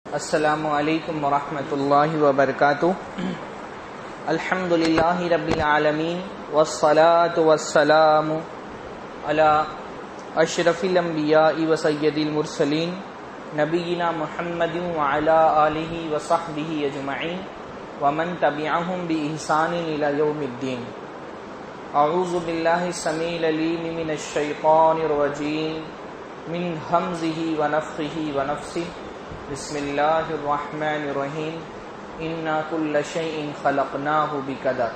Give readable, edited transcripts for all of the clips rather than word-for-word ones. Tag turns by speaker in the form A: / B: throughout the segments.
A: السلام علیکم ورحمۃ اللہ وبرکاتہ۔ الحمد للہ رب العالمین والصلاة والسلام علی اشرف الانبیاء وسید المرسلین نبینا محمد وعلی آلہ وصحبہ اجمعین ومن تبعہم بإحسان الی یوم الدین۔ اعوذ باللہ السمیع العلیم من الشیطان الرجیم من ہمزہ ونفخہ ونفثہ۔ بسم اللہ الرحمن الرحیم۔ انا کل شیء خلقناہ بقدر۔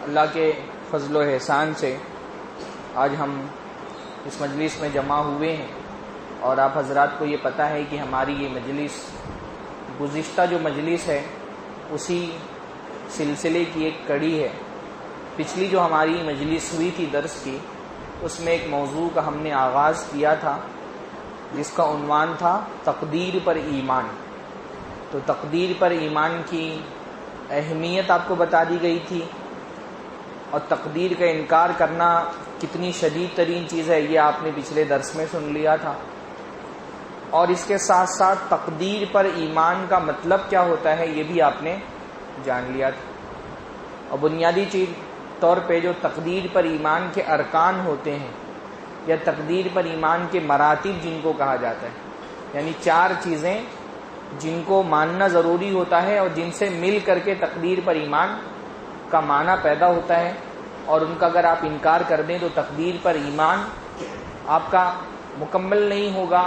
A: اللہ کے فضل و احسان سے آج ہم اس مجلس میں جمع ہوئے ہیں، اور آپ حضرات کو یہ پتہ ہے کہ ہماری یہ مجلس گزشتہ جو مجلس ہے اسی سلسلے کی ایک کڑی ہے۔ پچھلی جو ہماری مجلس ہوئی تھی درس کی، اس میں ایک موضوع کا ہم نے آغاز کیا تھا جس کا عنوان تھا تقدیر پر ایمان۔ تو تقدیر پر ایمان کی اہمیت آپ کو بتا دی گئی تھی، اور تقدیر کا انکار کرنا کتنی شدید ترین چیز ہے یہ آپ نے پچھلے درس میں سن لیا تھا، اور اس کے ساتھ ساتھ تقدیر پر ایمان کا مطلب کیا ہوتا ہے یہ بھی آپ نے جان لیا تھا۔ اور بنیادی چیز طور پہ جو تقدیر پر ایمان کے ارکان ہوتے ہیں یا تقدیر پر ایمان کے مراتب جن کو کہا جاتا ہے، یعنی چار چیزیں جن کو ماننا ضروری ہوتا ہے اور جن سے مل کر کے تقدیر پر ایمان کا معنی پیدا ہوتا ہے، اور ان کا اگر آپ انکار کر دیں تو تقدیر پر ایمان آپ کا مکمل نہیں ہوگا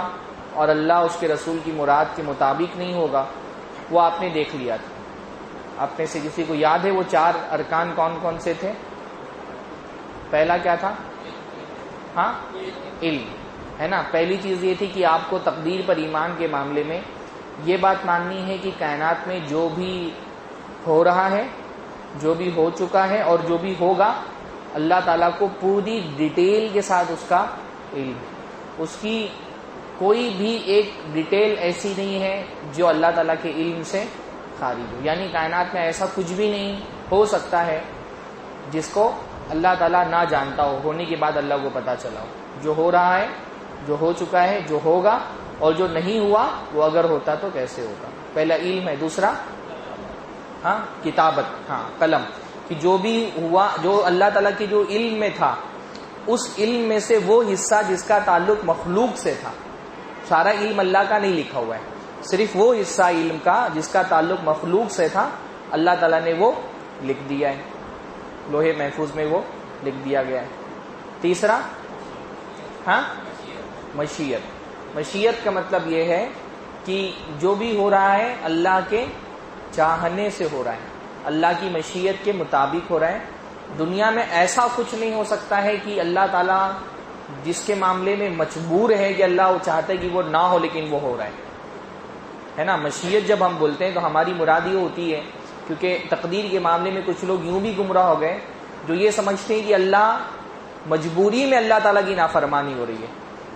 A: اور اللہ اس کے رسول کی مراد کے مطابق نہیں ہوگا۔ وہ آپ نے دیکھ لیا تھا۔ آپ میں سے کسی کو یاد ہے وہ چار ارکان کون کون سے تھے؟ پہلا کیا تھا؟ علم ہے نا۔ پہلی چیز یہ تھی کہ آپ کو تقدیر پر ایمان کے معاملے میں یہ بات ماننی ہے کہ کائنات میں جو بھی ہو رہا ہے، جو بھی ہو چکا ہے اور جو بھی ہوگا، اللہ تعالیٰ کو پوری ڈیٹیل کے ساتھ اس کا علم، اس کی کوئی بھی ایک ڈیٹیل ایسی نہیں ہے جو اللہ تعالیٰ کے علم سے خارج ہو۔ یعنی کائنات میں ایسا کچھ بھی نہیں ہو سکتا ہے جس کو اللہ تعالیٰ نہ جانتا ہو، ہونے کے بعد اللہ کو پتہ چلا ہو۔ جو ہو رہا ہے، جو ہو چکا ہے، جو ہوگا، اور جو نہیں ہوا وہ اگر ہوتا تو کیسے ہوگا۔ پہلا علم ہے۔ دوسرا کتابت، قلم، کہ جو بھی ہوا، جو اللہ تعالیٰ کے جو علم میں تھا، اس علم میں سے وہ حصہ جس کا تعلق مخلوق سے تھا۔ سارا علم اللہ کا نہیں لکھا ہوا ہے، صرف وہ حصہ علم کا جس کا تعلق مخلوق سے تھا اللہ تعالیٰ نے وہ لکھ دیا ہے، لوہے محفوظ میں وہ لکھ دیا گیا ہے۔ تیسرا مشیت۔ مشیت کا مطلب یہ ہے کہ جو بھی ہو رہا ہے اللہ کے چاہنے سے ہو رہا ہے، اللہ کی مشیت کے مطابق ہو رہا ہے۔ دنیا میں ایسا کچھ نہیں ہو سکتا ہے کہ اللہ تعالیٰ جس کے معاملے میں مجبور ہے کہ اللہ وہ چاہتا ہے کہ وہ نہ ہو لیکن وہ ہو رہا ہے نا۔ مشیت جب ہم بولتے ہیں تو ہماری مراد یہ ہوتی ہے، کیونکہ تقدیر کے معاملے میں کچھ لوگ یوں بھی گمراہ ہو گئے جو یہ سمجھتے ہیں کہ اللہ مجبوری میں اللہ تعالیٰ کی نافرمانی ہو رہی ہے،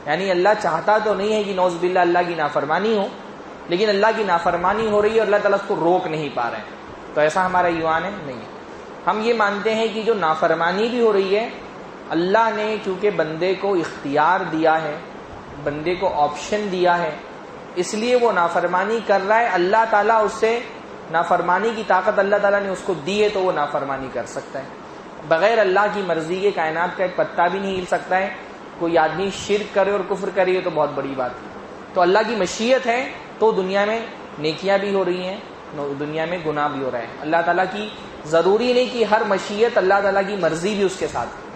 A: یعنی اللہ چاہتا تو نہیں ہے کہ نعوذ باللہ اللہ کی نافرمانی ہو، لیکن اللہ کی نافرمانی ہو رہی ہے اور اللہ تعالیٰ اس کو روک نہیں پا رہے ہیں۔ تو ایسا ہمارا ایمان ہے نہیں ہے۔ ہم یہ مانتے ہیں کہ جو نافرمانی بھی ہو رہی ہے، اللہ نے کیونکہ بندے کو اختیار دیا ہے، بندے کو آپشن دیا ہے، اس لیے وہ نافرمانی کر رہا ہے۔ اللہ تعالیٰ اس سے نافرمانی کی طاقت اللہ تعالیٰ نے اس کو دی ہے تو وہ نافرمانی کر سکتا ہے۔ بغیر اللہ کی مرضی کے کائنات کا ایک پتا بھی نہیں ہل سکتا ہے۔ کوئی آدمی شرک کرے اور کفر کرے یہ تو بہت بڑی بات ہے۔ تو اللہ کی مشیت ہے تو دنیا میں نیکیاں بھی ہو رہی ہیں، دنیا میں گناہ بھی ہو رہے ہیں۔ اللہ تعالیٰ کی ضروری نہیں کہ ہر مشیت اللہ تعالیٰ کی مرضی بھی اس کے ساتھ ہے۔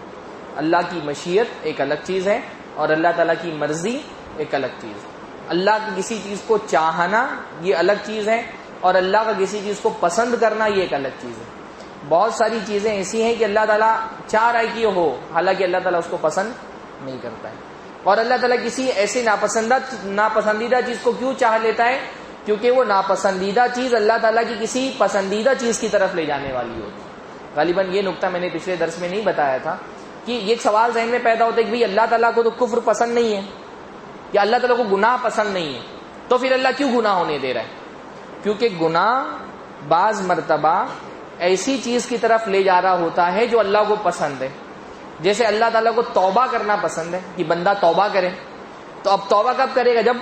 A: اللہ کی مشیت ایک الگ چیز ہے اور اللہ تعالیٰ کی مرضی ایک الگ چیز ہے۔ اللہ کی کسی چیز کو چاہنا یہ الگ چیز ہے، اور اللہ کا کسی چیز کو پسند کرنا یہ ایک الگ چیز ہے۔ بہت ساری چیزیں ایسی ہیں کہ اللہ تعالیٰ چاہ رہا ہے کہ یہ ہو، حالانکہ اللہ تعالیٰ اس کو پسند نہیں کرتا ہے۔ اور اللہ تعالیٰ کسی ایسی ناپسندیدہ چیز کو کیوں چاہ لیتا ہے؟ کیونکہ وہ ناپسندیدہ چیز اللہ تعالیٰ کی کسی پسندیدہ چیز کی طرف لے جانے والی ہوتی ہے۔ غالباً یہ نقطہ میں نے پچھلے درس میں نہیں بتایا تھا کہ یہ ایک سوال ذہن میں پیدا ہوتا ہے کہ بھئی اللہ تعالیٰ کو تو کفر پسند نہیں ہے یا اللہ تعالیٰ کو گناہ پسند نہیں ہے، تو پھر اللہ کیوں گناہ ہونے دے رہا ہے؟ کیونکہ گناہ بعض مرتبہ ایسی چیز کی طرف لے جا رہا ہوتا ہے جو اللہ کو پسند ہے۔ جیسے اللہ تعالیٰ کو توبہ کرنا پسند ہے کہ بندہ توبہ کرے، تو اب توبہ کب کرے گا؟ جب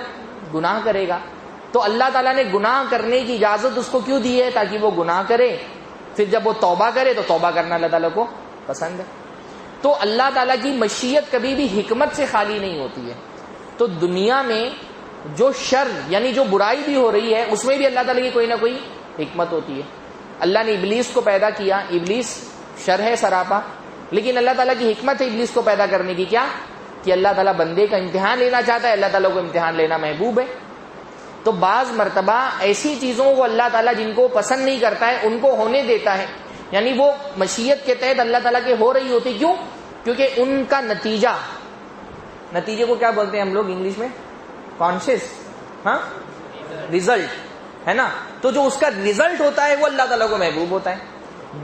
A: گناہ کرے گا۔ تو اللہ تعالیٰ نے گناہ کرنے کی اجازت اس کو کیوں دی ہے؟ تاکہ وہ گناہ کرے، پھر جب وہ توبہ کرے تو توبہ کرنا اللہ تعالیٰ کو پسند ہے۔ تو اللہ تعالیٰ کی مشیت کبھی بھی حکمت سے خالی نہیں ہوتی ہے۔ تو دنیا میں جو شر یعنی جو برائی بھی ہو رہی ہے اس میں بھی اللہ تعالیٰ کی کوئی نہ کوئی حکمت ہوتی ہے۔ اللہ نے ابلیس کو پیدا کیا، ابلیس شر ہے سراپا، لیکن اللہ تعالیٰ کی حکمت ہے ابلیس کو پیدا کرنے کی، کیا کہ اللہ تعالیٰ بندے کا امتحان لینا چاہتا ہے، اللہ تعالیٰ کو امتحان لینا محبوب ہے۔ تو بعض مرتبہ ایسی چیزوں کو اللہ تعالیٰ جن کو پسند نہیں کرتا ہے ان کو ہونے دیتا ہے، یعنی وہ مشیت کے تحت اللہ تعالیٰ کے ہو رہی ہوتی، کیوں؟ کیونکہ ان کا نتیجے کو کیا بولتے ہیں ہم لوگ انگلش میں؟ کانشیس، ہاں، ریزلٹ ہے نا۔ تو جو اس کا ریزلٹ ہوتا ہے وہ اللہ تعالیٰ کو محبوب ہوتا ہے۔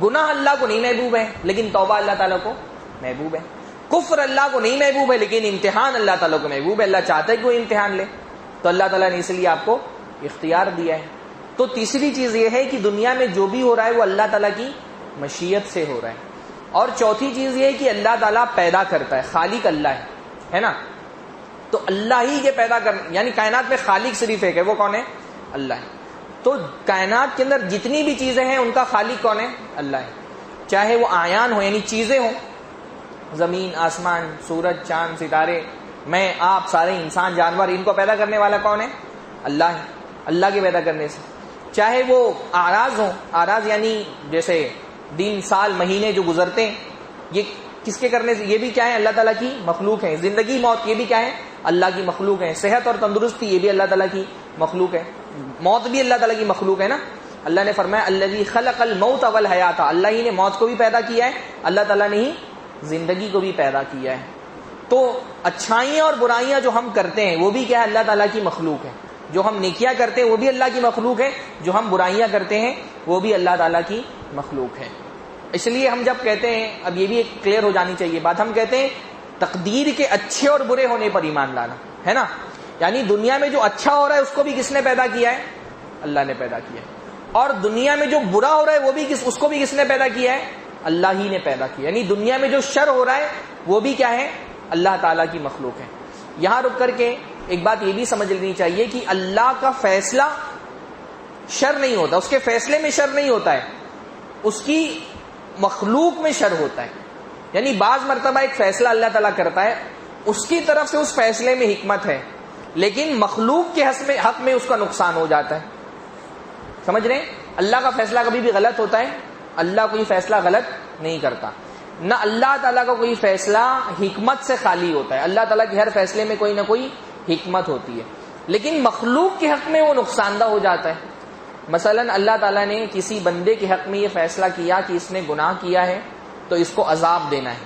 A: گناہ اللہ کو نہیں محبوب ہے لیکن توبہ اللہ تعالیٰ کو محبوب ہے۔ کفر اللہ کو نہیں محبوب ہے لیکن امتحان اللہ تعالیٰ کو محبوب ہے، اللہ چاہتا ہے کہ وہ امتحان لے، تو اللہ تعالیٰ نے اس لیے آپ کو اختیار دیا ہے۔ تو تیسری چیز یہ ہے کہ دنیا میں جو بھی ہو رہا ہے وہ اللہ تعالیٰ کی مشیت سے ہو رہا ہے۔ اور چوتھی چیز یہ ہے کہ اللہ تعالیٰ پیدا کرتا ہے، خالق اللہ ہے نا۔ تو اللہ ہی کے پیدا کرنا، یعنی کائنات میں خالق صرف ایک ہے، وہ کون ہے؟ اللہ ہے۔ تو کائنات کے اندر جتنی بھی چیزیں ہیں ان کا خالق کون ہے؟ اللہ ہے۔ چاہے وہ آیان ہو یعنی چیزیں ہوں، زمین، آسمان، سورج، چاند، ستارے، میں، آپ، سارے انسان، جانور، ان کو پیدا کرنے والا کون ہے؟ اللہ ہے، اللہ کے پیدا کرنے سے۔ چاہے وہ اعراض ہوں، اعراض یعنی جیسے دن، سال، مہینے جو گزرتے ہیں، یہ کس کے کرنے سے؟ یہ بھی کیا ہے؟ اللہ تعالیٰ کی مخلوق ہے۔ زندگی، موت، یہ بھی کیا ہے؟ اللہ کی مخلوق ہے۔ صحت اور تندرستی، یہ بھی اللہ تعالیٰ کی مخلوق ہے۔ موت بھی اللہ تعالیٰ کی مخلوق ہے نا۔ اللہ نے فرمایا الذی خلق الموت والحیات، اللہ ہی نے موت کو بھی پیدا کیا ہے، اللہ تعالیٰ نے ہی زندگی کو بھی پیدا کیا ہے۔ تو اچھائیاں اور برائیاں جو ہم کرتے ہیں وہ بھی کیا ہے؟ اللہ تعالیٰ کی مخلوق ہے۔ جو ہم نیکیاں کرتے ہیں وہ بھی اللہ کی مخلوق ہے، جو ہم برائیاں کرتے ہیں وہ بھی اللہ تعالیٰ کی مخلوق ہے۔ اس لیے ہم جب کہتے ہیں، اب یہ بھی ایک کلیئر ہو جانی چاہیے بات، ہم کہتے ہیں تقدیر کے اچھے اور برے ہونے پر ایمان لانا ہے نا، یعنی دنیا میں جو اچھا ہو رہا ہے اس کو بھی کس نے پیدا کیا ہے؟ اللہ نے پیدا کیا ہے، اور دنیا میں جو برا ہو رہا ہے وہ بھی اس کو بھی کس نے پیدا کیا ہے؟ اللہ ہی نے پیدا کیا، یعنی دنیا میں جو شر ہو رہا ہے وہ بھی کیا ہے؟ اللہ تعالیٰ کی مخلوق ہے۔ یہاں رک کر کے ایک بات یہ بھی سمجھ لینی چاہیے کہ اللہ کا فیصلہ شر نہیں ہوتا، اس کے فیصلے میں شر نہیں ہوتا ہے، اس کی مخلوق میں شر ہوتا ہے۔ یعنی بعض مرتبہ ایک فیصلہ اللہ تعالیٰ کرتا ہے، اس کی طرف سے اس فیصلے میں حکمت ہے، لیکن مخلوق کے حق میں اس کا نقصان ہو جاتا ہے۔ سمجھ رہے ہیں؟ اللہ کا فیصلہ کبھی بھی غلط ہوتا ہے، اللہ کوئی فیصلہ غلط نہیں کرتا، نہ اللہ تعالیٰ کا کوئی فیصلہ حکمت سے خالی ہوتا ہے۔ اللہ تعالیٰ کے ہر فیصلے میں کوئی نہ کوئی حکمت ہوتی ہے، لیکن مخلوق کے حق میں وہ نقصان دہ ہو جاتا ہے۔ مثلا اللہ تعالیٰ نے کسی بندے کے حق میں یہ فیصلہ کیا کہ اس نے گناہ کیا ہے تو اس کو عذاب دینا ہے،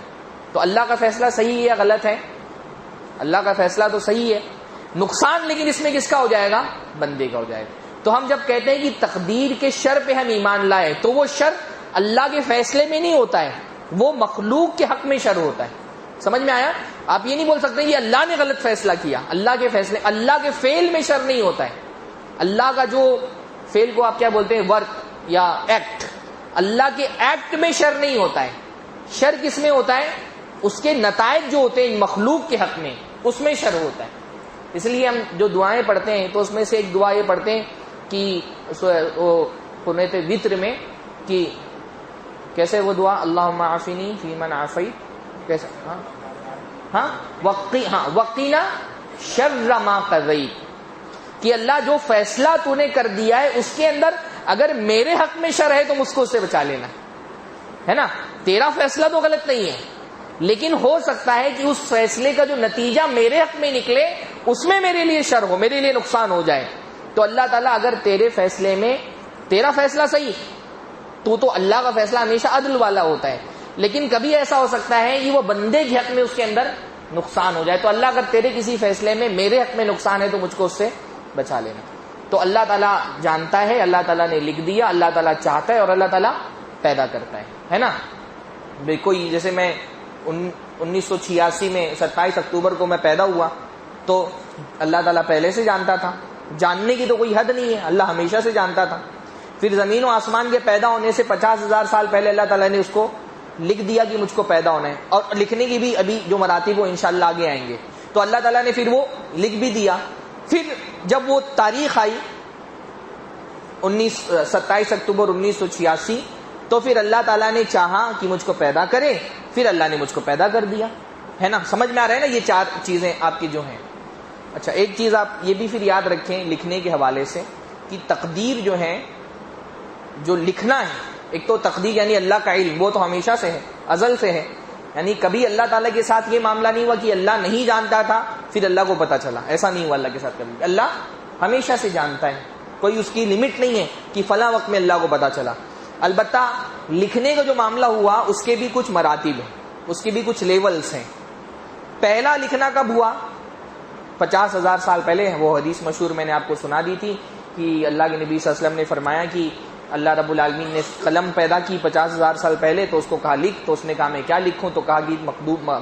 A: تو اللہ کا فیصلہ صحیح ہے یا غلط ہے؟ اللہ کا فیصلہ تو صحیح ہے، نقصان لیکن اس میں کس کا ہو جائے گا؟ بندے کا ہو جائے گا۔ تو ہم جب کہتے ہیں کہ تقدیر کے شر پہ ہم ایمان لائے تو وہ شر اللہ کے فیصلے میں نہیں ہوتا ہے، وہ مخلوق کے حق میں شر ہوتا ہے۔ سمجھ میں آیا؟ آپ یہ نہیں بول سکتے کہ اللہ نے غلط فیصلہ کیا، اللہ کے فیصلے، اللہ کے فعل میں شر نہیں ہوتا ہے۔ اللہ کا جو فعل کو آپ کیا بولتے ہیں؟ ورک یا ایکٹ، اللہ کے ایکٹ میں شر نہیں ہوتا ہے۔ شر کس میں ہوتا ہے؟ اس کے نتائج جو ہوتے ہیں مخلوق کے حق میں، اس میں شر ہوتا ہے۔ اس لیے ہم جو دعائیں پڑھتے ہیں تو اس میں سے ایک دعا یہ پڑھتے ہیں کہ قنوت وتر میں کہ کیسے وہ دعا، اللہم عافنی فی من عافیت، کیسے؟ وقینا شر ما قضیت، کہ اللہ جو فیصلہ تو نے کر دیا ہے اس کے اندر اگر میرے حق میں شر ہے تو مجھ کو اس سے بچا لینا ہے نا۔ تیرا فیصلہ تو غلط نہیں ہے لیکن ہو سکتا ہے کہ اس فیصلے کا جو نتیجہ میرے حق میں نکلے اس میں میرے لیے شر ہو، میرے لیے نقصان ہو جائے۔ تو اللہ تعالیٰ اگر تیرے فیصلے میں، تیرا فیصلہ صحیح، تو اللہ کا فیصلہ ہمیشہ عدل والا ہوتا ہے، لیکن کبھی ایسا ہو سکتا ہے کہ وہ بندے کے حق میں اس کے اندر نقصان ہو جائے، تو اللہ اگر تیرے کسی فیصلے میں میرے حق میں نقصان ہے تو مجھ کو اس سے بچا لینا۔ تو اللہ تعالیٰ جانتا ہے، اللہ تعالیٰ نے لکھ دیا، اللہ تعالیٰ چاہتا ہے اور اللہ تعالیٰ پیدا کرتا ہے نا۔ کوئی جیسے میں 1986 میں 27 اکتوبر کو میں پیدا ہوا تو اللہ تعالیٰ پہلے سے جانتا تھا، جاننے کی تو کوئی حد نہیں ہے، اللہ ہمیشہ سے جانتا تھا۔ پھر زمین و آسمان کے پیدا ہونے سے 50,000 سال پہلے اللہ تعالیٰ نے اس کو لکھ دیا کہ مجھ کو پیدا ہونا ہے، اور لکھنے کی بھی ابھی جو مراتب وہ انشاءاللہ آگے آئیں گے۔ تو اللہ تعالیٰ نے پھر وہ لکھ بھی دیا۔ پھر جب وہ تاریخ آئی 27 اکتوبر 1986، تو پھر اللہ تعالیٰ نے چاہا کہ مجھ کو پیدا کرے، پھر اللہ نے مجھ کو پیدا کر دیا، ہے نا؟ سمجھ میں آ رہا ہے نا یہ 4 چیزیں آپ کی جو ہیں۔ اچھا ایک چیز آپ یہ بھی پھر یاد رکھیں لکھنے کے حوالے سے کہ تقدیر جو ہے، جو لکھنا ہے، ایک تو تقدیر یعنی اللہ کا علم، وہ تو ہمیشہ سے ہے، ازل سے ہے، یعنی کبھی اللہ تعالیٰ کے ساتھ یہ معاملہ نہیں ہوا کہ اللہ نہیں جانتا تھا پھر اللہ کو پتا چلا، ایسا نہیں ہوا اللہ کے ساتھ کبھی۔ اللہ ہمیشہ سے جانتا ہے، کوئی اس کی لمٹ نہیں ہے کہ فلاں وقت میں اللہ کو پتا چلا۔ البتہ لکھنے کا جو معاملہ ہوا اس کے بھی کچھ مراتب ہیں، اس کے بھی کچھ لیولز ہیں۔ پہلا لکھنا کب ہوا؟ 50,000 سال پہلے۔ وہ حدیث مشہور میں نے آپ کو سنا دی تھی کہ اللہ کے نبی صلی اللہ علیہ وسلم نے فرمایا کہ اللہ رب العالمین نے قلم پیدا کی 50,000 سال پہلے، تو اس کو کہا لکھ، تو اس نے کہا میں کیا لکھوں؟ تو کہا کہ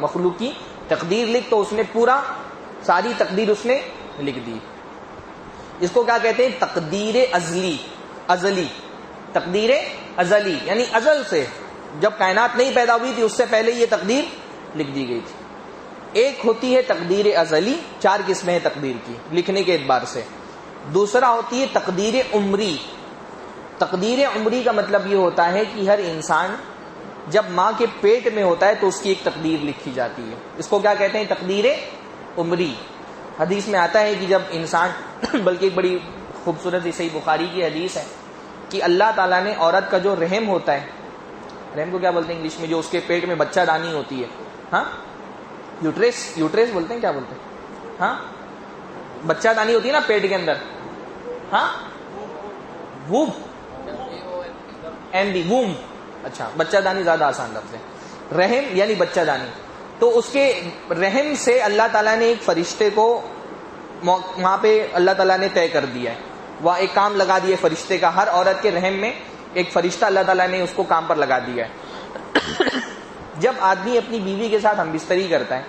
A: مخلوق کی تقدیر لکھ، تو اس نے پورا ساری تقدیر اس نے لکھ دی۔ اس کو کیا کہتے ہیں؟ تقدیر ازلی، تقدیر ازلی یعنی ازل سے، جب کائنات نہیں پیدا ہوئی تھی اس سے پہلے یہ تقدیر لکھ دی گئی تھی۔ ایک ہوتی ہے تقدیر ازلی، 4 قسمیں ہیں تقدیر کی لکھنے کے اعتبار سے۔ دوسرا ہوتی ہے تقدیر عمری۔ تقدیر عمری کا مطلب یہ ہوتا ہے کہ ہر انسان جب ماں کے پیٹ میں ہوتا ہے تو اس کی ایک تقدیر لکھی جاتی ہے، اس کو کیا کہتے ہیں؟ تقدیر عمری۔ حدیث میں آتا ہے کہ جب انسان بلکہ ایک بڑی خوبصورت صحیح بخاری کی حدیث ہے کہ اللہ تعالیٰ نے عورت کا جو رحم ہوتا ہے، رحم کو کیا بولتے ہیں انگلش میں، جو اس کے پیٹ میں بچہ دانی ہوتی ہے، ہاں یوٹریس بولتے ہیں، کیا بولتے ہیں؟ ہاں بچہ دانی ہوتی ہے نا پیٹ کے اندر، ہاں ووم، ووم، اچھا بچہ دانی زیادہ آسان لفظ ہے۔ رحم یعنی بچہ دانی، تو اس کے رحم سے اللہ تعالیٰ نے ایک فرشتے کو وہاں پہ اللہ تعالیٰ نے طے کر دیا ہے، وہاں ایک کام لگا دیا ہے فرشتے کا، ہر عورت کے رحم میں ایک فرشتہ اللہ تعالیٰ نے اس کو کام پر لگا دیا ہے۔ جب آدمی اپنی بیوی کے ساتھ ہم بستری کرتا ہے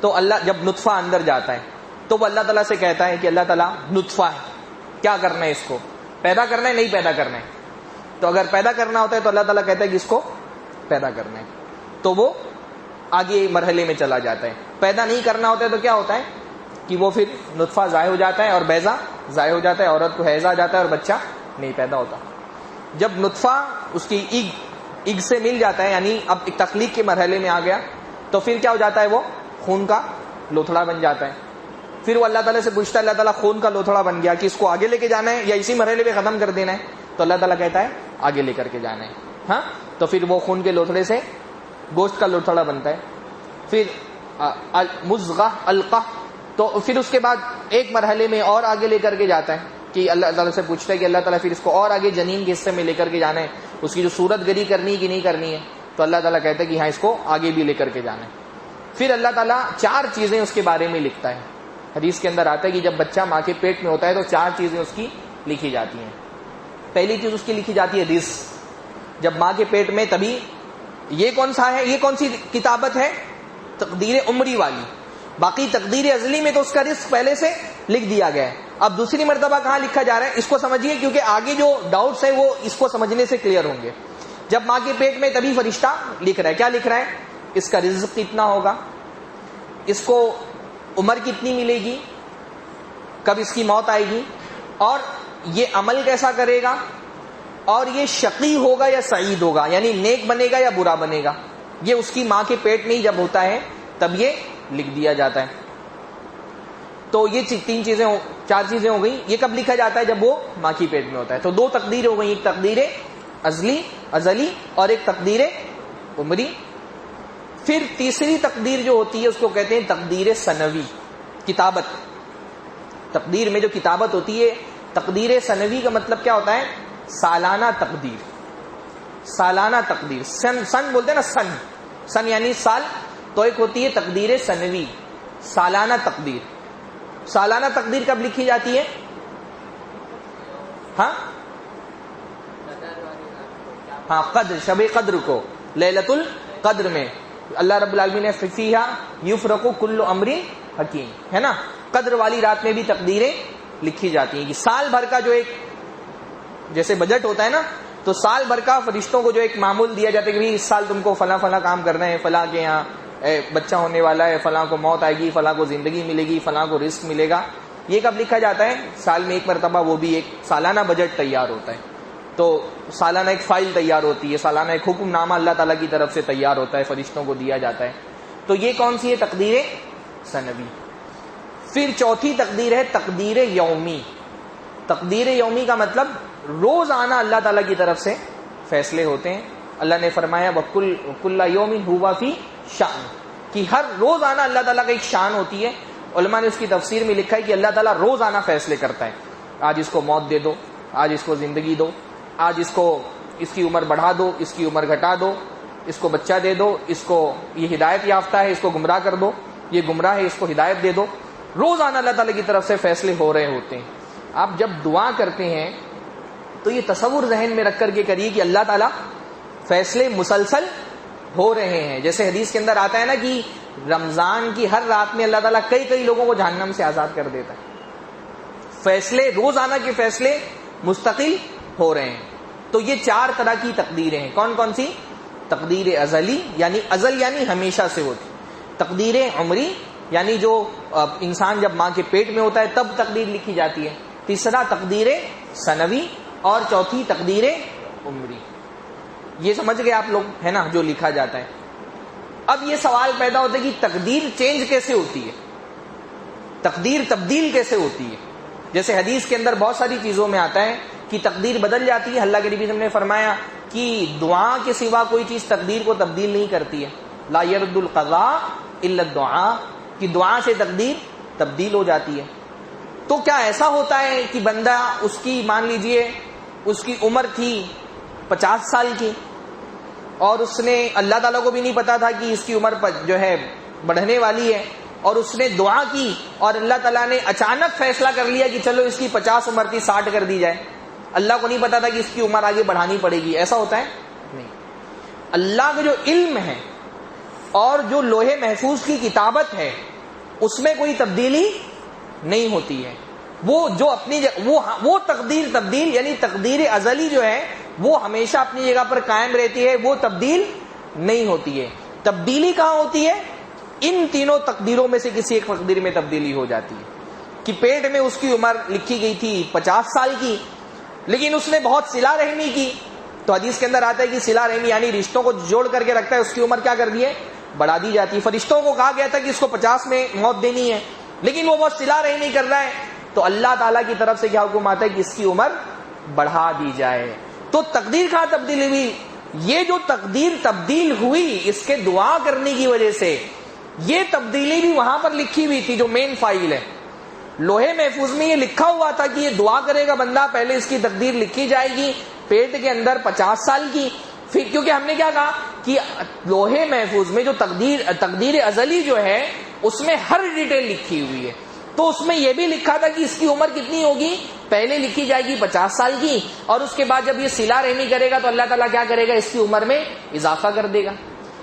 A: تو اللہ جب نطفہ اندر جاتا ہے تو وہ اللہ تعالیٰ سے کہتا ہے کہ اللہ تعالیٰ نطفہ ہے، کیا کرنا ہے؟ اس کو پیدا کرنا ہے، نہیں پیدا کرنا ہے؟ تو اگر پیدا کرنا ہوتا ہے تو اللہ تعالیٰ کہتا ہے کہ اس کو پیدا کرنا ہے، تو وہ آگے مرحلے میں چلا جاتا ہے۔ پیدا نہیں کرنا ہوتا ہے تو کیا ہوتا ہے کہ وہ پھر نطفہ ضائع ہو جاتا ہے اور بیضہ ضائع ہو جاتا ہے، عورت کو حیض آ جاتا ہے اور بچہ نہیں پیدا ہوتا۔ جب نطفہ اس کی ایگ سے مل جاتا ہے، یعنی اب ایک تخلیق کے مرحلے میں آ گیا، تو پھر کیا ہو جاتا ہے؟ وہ خون کا لوتھڑا بن جاتا ہے۔ پھر وہ اللہ تعالیٰ سے پوچھتا ہے، اللہ تعالیٰ خون کا لوتھڑا بن گیا کہ اس کو آگے لے کے جانا ہے یا اسی مرحلے پہ ختم کر دینا ہے؟ تو اللہ تعالیٰ کہتا ہے آگے لے کر کے جانا ہے، ہاں۔ تو پھر وہ خون کے لوتھڑے سے گوشت کا لوتھڑا بنتا ہے، پھر مضغہ القہ، تو پھر اس کے بعد ایک مرحلے میں اور آگے لے کر کے جاتا ہے کہ اللہ تعالیٰ سے پوچھتا ہے کہ اللہ تعالیٰ پھر اس کو اور آگے جنین کے حصے میں لے کر کے جانا ہے، اس کی جو صورت گری کرنی ہے کہ نہیں کرنی ہے؟ تو اللہ تعالیٰ کہتا ہے کہ ہاں اس کو آگے بھی لے کر کے جانا ہے۔ پھر اللہ تعالیٰ 4 چیزیں اس کے بارے میں لکھتا ہے۔ حدیث کے اندر آتا ہے کہ جب بچہ ماں کے پیٹ میں ہوتا ہے تو 4 چیزیں اس کی لکھی جاتی ہیں۔ پہلی چیز اس کی لکھی جاتی ہے رزق، جب ماں کے پیٹ میں، تبھی یہ کون سا ہے؟ یہ کون سی کتابت ہے؟ تقدیر عمری والی۔ باقی تقدیر ازلی میں تو اس کا رزق پہلے سے لکھ دیا گیا ہے۔ اب دوسری مرتبہ کہاں لکھا جا رہا ہے؟ اس کو سمجھیے، کیونکہ آگے جو ڈاؤٹس ہیں وہ اس کو سمجھنے سے کلیئر ہوں گے۔ جب ماں کے پیٹ میں، تبھی فرشتہ لکھ رہا ہے، کیا لکھ رہا ہے؟ اس کا رزق کتنا ہوگا، اس کو عمر کتنی ملے گی، کب اس کی موت آئے گی، اور یہ عمل کیسا کرے گا، اور یہ شقی ہوگا یا سعید ہوگا، یعنی نیک بنے گا یا برا بنے گا۔ یہ اس کی ماں کے پیٹ میں ہی جب ہوتا ہے تب یہ لکھ دیا جاتا ہے۔ تو یہ 4 چیزیں ہو گئی۔ یہ کب لکھا جاتا ہے؟ جب وہ ماں کی پیٹ میں ہوتا ہے۔ تو 2 تقدیر ہو گئی، ایک تقدیر ازلی اور ایک تقدیر عمری۔ پھر تیسری تقدیر جو ہوتی ہے اس کو کہتے ہیں تقدیر سنوی، کتابت۔ تقدیر میں جو کتابت ہوتی ہے، تقدیر سنوی کا مطلب کیا ہوتا ہے؟ سالانہ تقدیر۔ سالانہ تقدیر، سن بولتے ہیں نا، سن یعنی سال، تو ایک ہوتی ہے تقدیر سنوی، سالانہ تقدیر۔ سالانہ تقدیر کب لکھی جاتی ہے؟ ہاں قدر، شب قدر کو، لیلۃ القدر میں اللہ رب العالمین نے فیہا یفرق کل امر حکیم، ہے نا، قدر والی رات میں بھی تقدیریں لکھی جاتی ہیں۔ کہ سال بھر کا جو ایک جیسے بجٹ ہوتا ہے نا، تو سال بھر کا فرشتوں کو جو ایک معمول دیا جاتا ہے کہ اس سال تم کو فلاں فلاں کام کرنا ہے، فلاں کے یہاں بچہ ہونے والا ہے، فلاں کو موت آئے گی، فلاں کو زندگی ملے گی، فلاں کو رزق ملے گا، یہ کب لکھا جاتا ہے؟ سال میں ایک مرتبہ، وہ بھی ایک سالانہ بجٹ تیار ہوتا ہے، تو سالانہ ایک فائل تیار ہوتی ہے، سالانہ ایک حکم نامہ اللہ تعالیٰ کی طرف سے تیار ہوتا ہے، فرشتوں کو دیا جاتا ہے. تو یہ کون سی ہے؟ تقدیر سنوی. پھر چوتھی تقدیر ہے تقدیر یومی. تقدیر یومی کا مطلب روزانہ اللہ تعالیٰ کی طرف سے فیصلے ہوتے ہیں. اللہ نے فرمایا وَكُلَّ يَوْمٍ هُوَ فِي شَأْنٍ، کہ ہر روزانہ اللہ تعالیٰ کا ایک شان ہوتی ہے. علماء نے اس کی تفسیر میں لکھا ہے کہ اللہ تعالیٰ روزانہ فیصلے کرتا ہے. آج اس کو موت دے دو، آج اس کو زندگی دو، آج اس کو اس کی عمر بڑھا دو، اس کی عمر گھٹا دو، اس کو بچہ دے دو، اس کو یہ ہدایت یافتہ ہے اس کو گمراہ کر دو، یہ گمراہ ہے اس کو ہدایت دے دو. روزانہ اللہ تعالیٰ کی طرف سے فیصلے ہو رہے ہوتے ہیں. آپ جب دعا کرتے ہیں تو یہ تصور ذہن میں رکھ کر کے کریے کہ اللہ تعالیٰ فیصلے مسلسل ہو رہے ہیں. جیسے حدیث کے اندر آتا ہے نا کہ رمضان کی ہر رات میں اللہ تعالیٰ کئی لوگوں کو جہنم سے آزاد کر دیتا ہے. فیصلے، روزانہ کے فیصلے مستقل ہو رہے ہیں. تو یہ 4 طرح کی تقدیریں ہیں. کون کون سی؟ تقدیر ازلی، یعنی ازل یعنی ہمیشہ سے ہوتی. تقدیر عمری، یعنی جو انسان جب ماں کے پیٹ میں ہوتا ہے تب تقدیر لکھی جاتی ہے. تیسرا تقدیر سنوی، اور چوتھی تقدیر عمری. یہ سمجھ گئے آپ لوگ، ہے نا، جو لکھا جاتا ہے. اب یہ سوال پیدا ہوتا ہے کہ تقدیر چینج کیسے ہوتی ہے، تقدیر تبدیل کیسے ہوتی ہے. جیسے حدیث کے اندر بہت ساری چیزوں میں آتا ہے کہ تقدیر بدل جاتی ہے. اللہ کے نبی نے فرمایا کہ دعا کے سوا کوئی چیز تقدیر کو تبدیل نہیں کرتی ہے. لا يرد القضاء الا الدعاء، کہ دعا سے تقدیر تبدیل ہو جاتی ہے. تو کیا ایسا ہوتا ہے کہ بندہ، اس کی مان لیجئے اس کی عمر تھی 50 سال کی، اور اس نے، اللہ تعالیٰ کو بھی نہیں پتا تھا کہ اس کی عمر جو ہے بڑھنے والی ہے، اور اس نے دعا کی اور اللہ تعالیٰ نے اچانک فیصلہ کر لیا کہ چلو اس کی 50 عمر تھی 60 کر دی جائے. اللہ کو نہیں پتا تھا کہ اس کی عمر آگے بڑھانی پڑے گی. ایسا ہوتا ہے؟ نہیں. اللہ کا جو علم ہے اور جو لوح محفوظ کی کتابت ہے اس میں کوئی تبدیلی نہیں ہوتی ہے. وہ جو اپنی وہ تقدیر تبدیل، یعنی تقدیر ازلی جو ہے وہ ہمیشہ اپنی جگہ پر قائم رہتی ہے، وہ تبدیل نہیں ہوتی ہے. تبدیلی کہاں ہوتی ہے؟ ان تینوں تقدیروں میں سے کسی ایک تقدیر میں تبدیلی ہو جاتی ہے. کہ پیٹ میں اس کی عمر لکھی گئی تھی 50 سال کی، لیکن اس نے بہت صلہ رحمی کی، تو حدیث کے اندر آتا ہے کہ صلہ رحمی یعنی رشتوں کو جوڑ کر کے رکھتا ہے، اس کی عمر کیا کر دی ہے؟ بڑھا دی جاتی ہے. فرشتوں کو کہا گیا تھا کہ اس کو 50 میں موت دینی ہے، لیکن وہ بہت صلہ رحمی کر رہا ہے، تو اللہ تعالیٰ کی طرف سے کیا حکم آتا ہے کہ اس کی عمر بڑھا دی جائے. تو تقدیر کہاں تبدیل ہوئی؟ یہ جو تقدیر تبدیل ہوئی اس کے دعا کرنے کی وجہ سے، یہ تبدیلی بھی وہاں پر لکھی ہوئی تھی جو مین فائل ہے. لوہے محفوظ میں یہ لکھا ہوا تھا کہ یہ دعا کرے گا بندہ، پہلے اس کی تقدیر لکھی جائے گی پیٹ کے اندر 50 سال کی. پھر کیونکہ ہم نے کیا کہا کہ لوہے محفوظ میں جو تقدیر ازلی جو ہے اس میں ہر ڈیٹیل لکھی ہوئی ہے، تو اس میں یہ بھی لکھا تھا کہ اس کی عمر کتنی ہوگی، پہلے لکھی جائے گی 50 سال کی، اور اس کے بعد جب یہ صلہ رحمی کرے گا تو اللہ تعالیٰ کیا کرے گا؟ اس کی عمر میں اضافہ کر دے گا.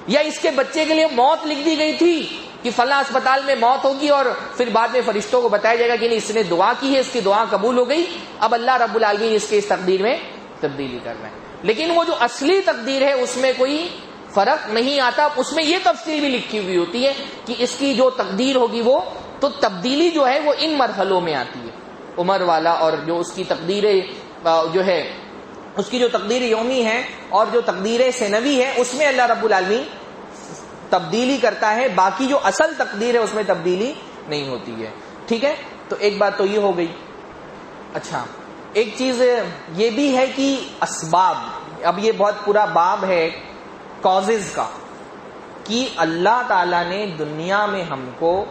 A: یا اس کے بچے کے لیے موت لکھ دی گئی تھی کہ فلاں اسپتال میں موت ہوگی، اور پھر بعد میں فرشتوں کو بتایا جائے گا کہ نہیں، اس نے دعا کی ہے، اس کی دعا قبول ہو گئی، اب اللہ رب العالمین اس کے اس تقدیر میں تبدیلی کر رہے ہیں. لیکن وہ جو اصلی تقدیر ہے اس میں کوئی فرق نہیں آتا. اس میں یہ تفصیل بھی لکھی ہوئی ہوتی ہے کہ اس کی جو تقدیر ہوگی وہ تو تبدیلی جو ہے وہ ان مرحلوں میں آتی ہے، عمر والا، اور جو اس کی تقدیر جو ہے اس کی جو تقدیر یومی ہے اور جو تقدیر سنوی ہے اس میں اللہ رب العالمین تبدیلی کرتا ہے. باقی جو اصل تقدیر ہے اس میں تبدیلی نہیں ہوتی ہے. ٹھیک ہے، تو ایک بات تو یہ ہو گئی. اچھا، ایک چیز یہ بھی ہے کہ اسباب، اب یہ بہت پورا باب ہے کازز کا، کہ اللہ تعالیٰ نے دنیا میں ہم کو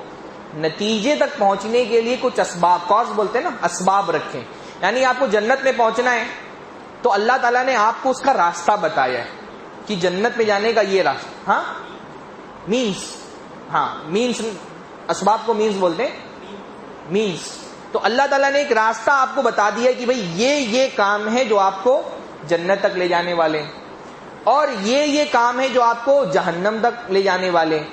A: نتیجے تک پہنچنے کے لیے کچھ اسباب، کاز بولتے ہیں نا، اسباب رکھے. یعنی آپ کو جنت میں پہنچنا ہے تو اللہ تعالیٰ نے آپ کو اس کا راستہ بتایا ہے کہ جنت میں جانے کا یہ راستہ. ہاں، مینس اسباب کو مینس بولتے ہیں، مینس. تو اللہ تعالیٰ نے ایک راستہ آپ کو بتا دیا کہ بھئی یہ کام ہے جو آپ کو جنت تک لے جانے والے ہیں، اور یہ کام ہے جو آپ کو جہنم تک لے جانے والے ہیں.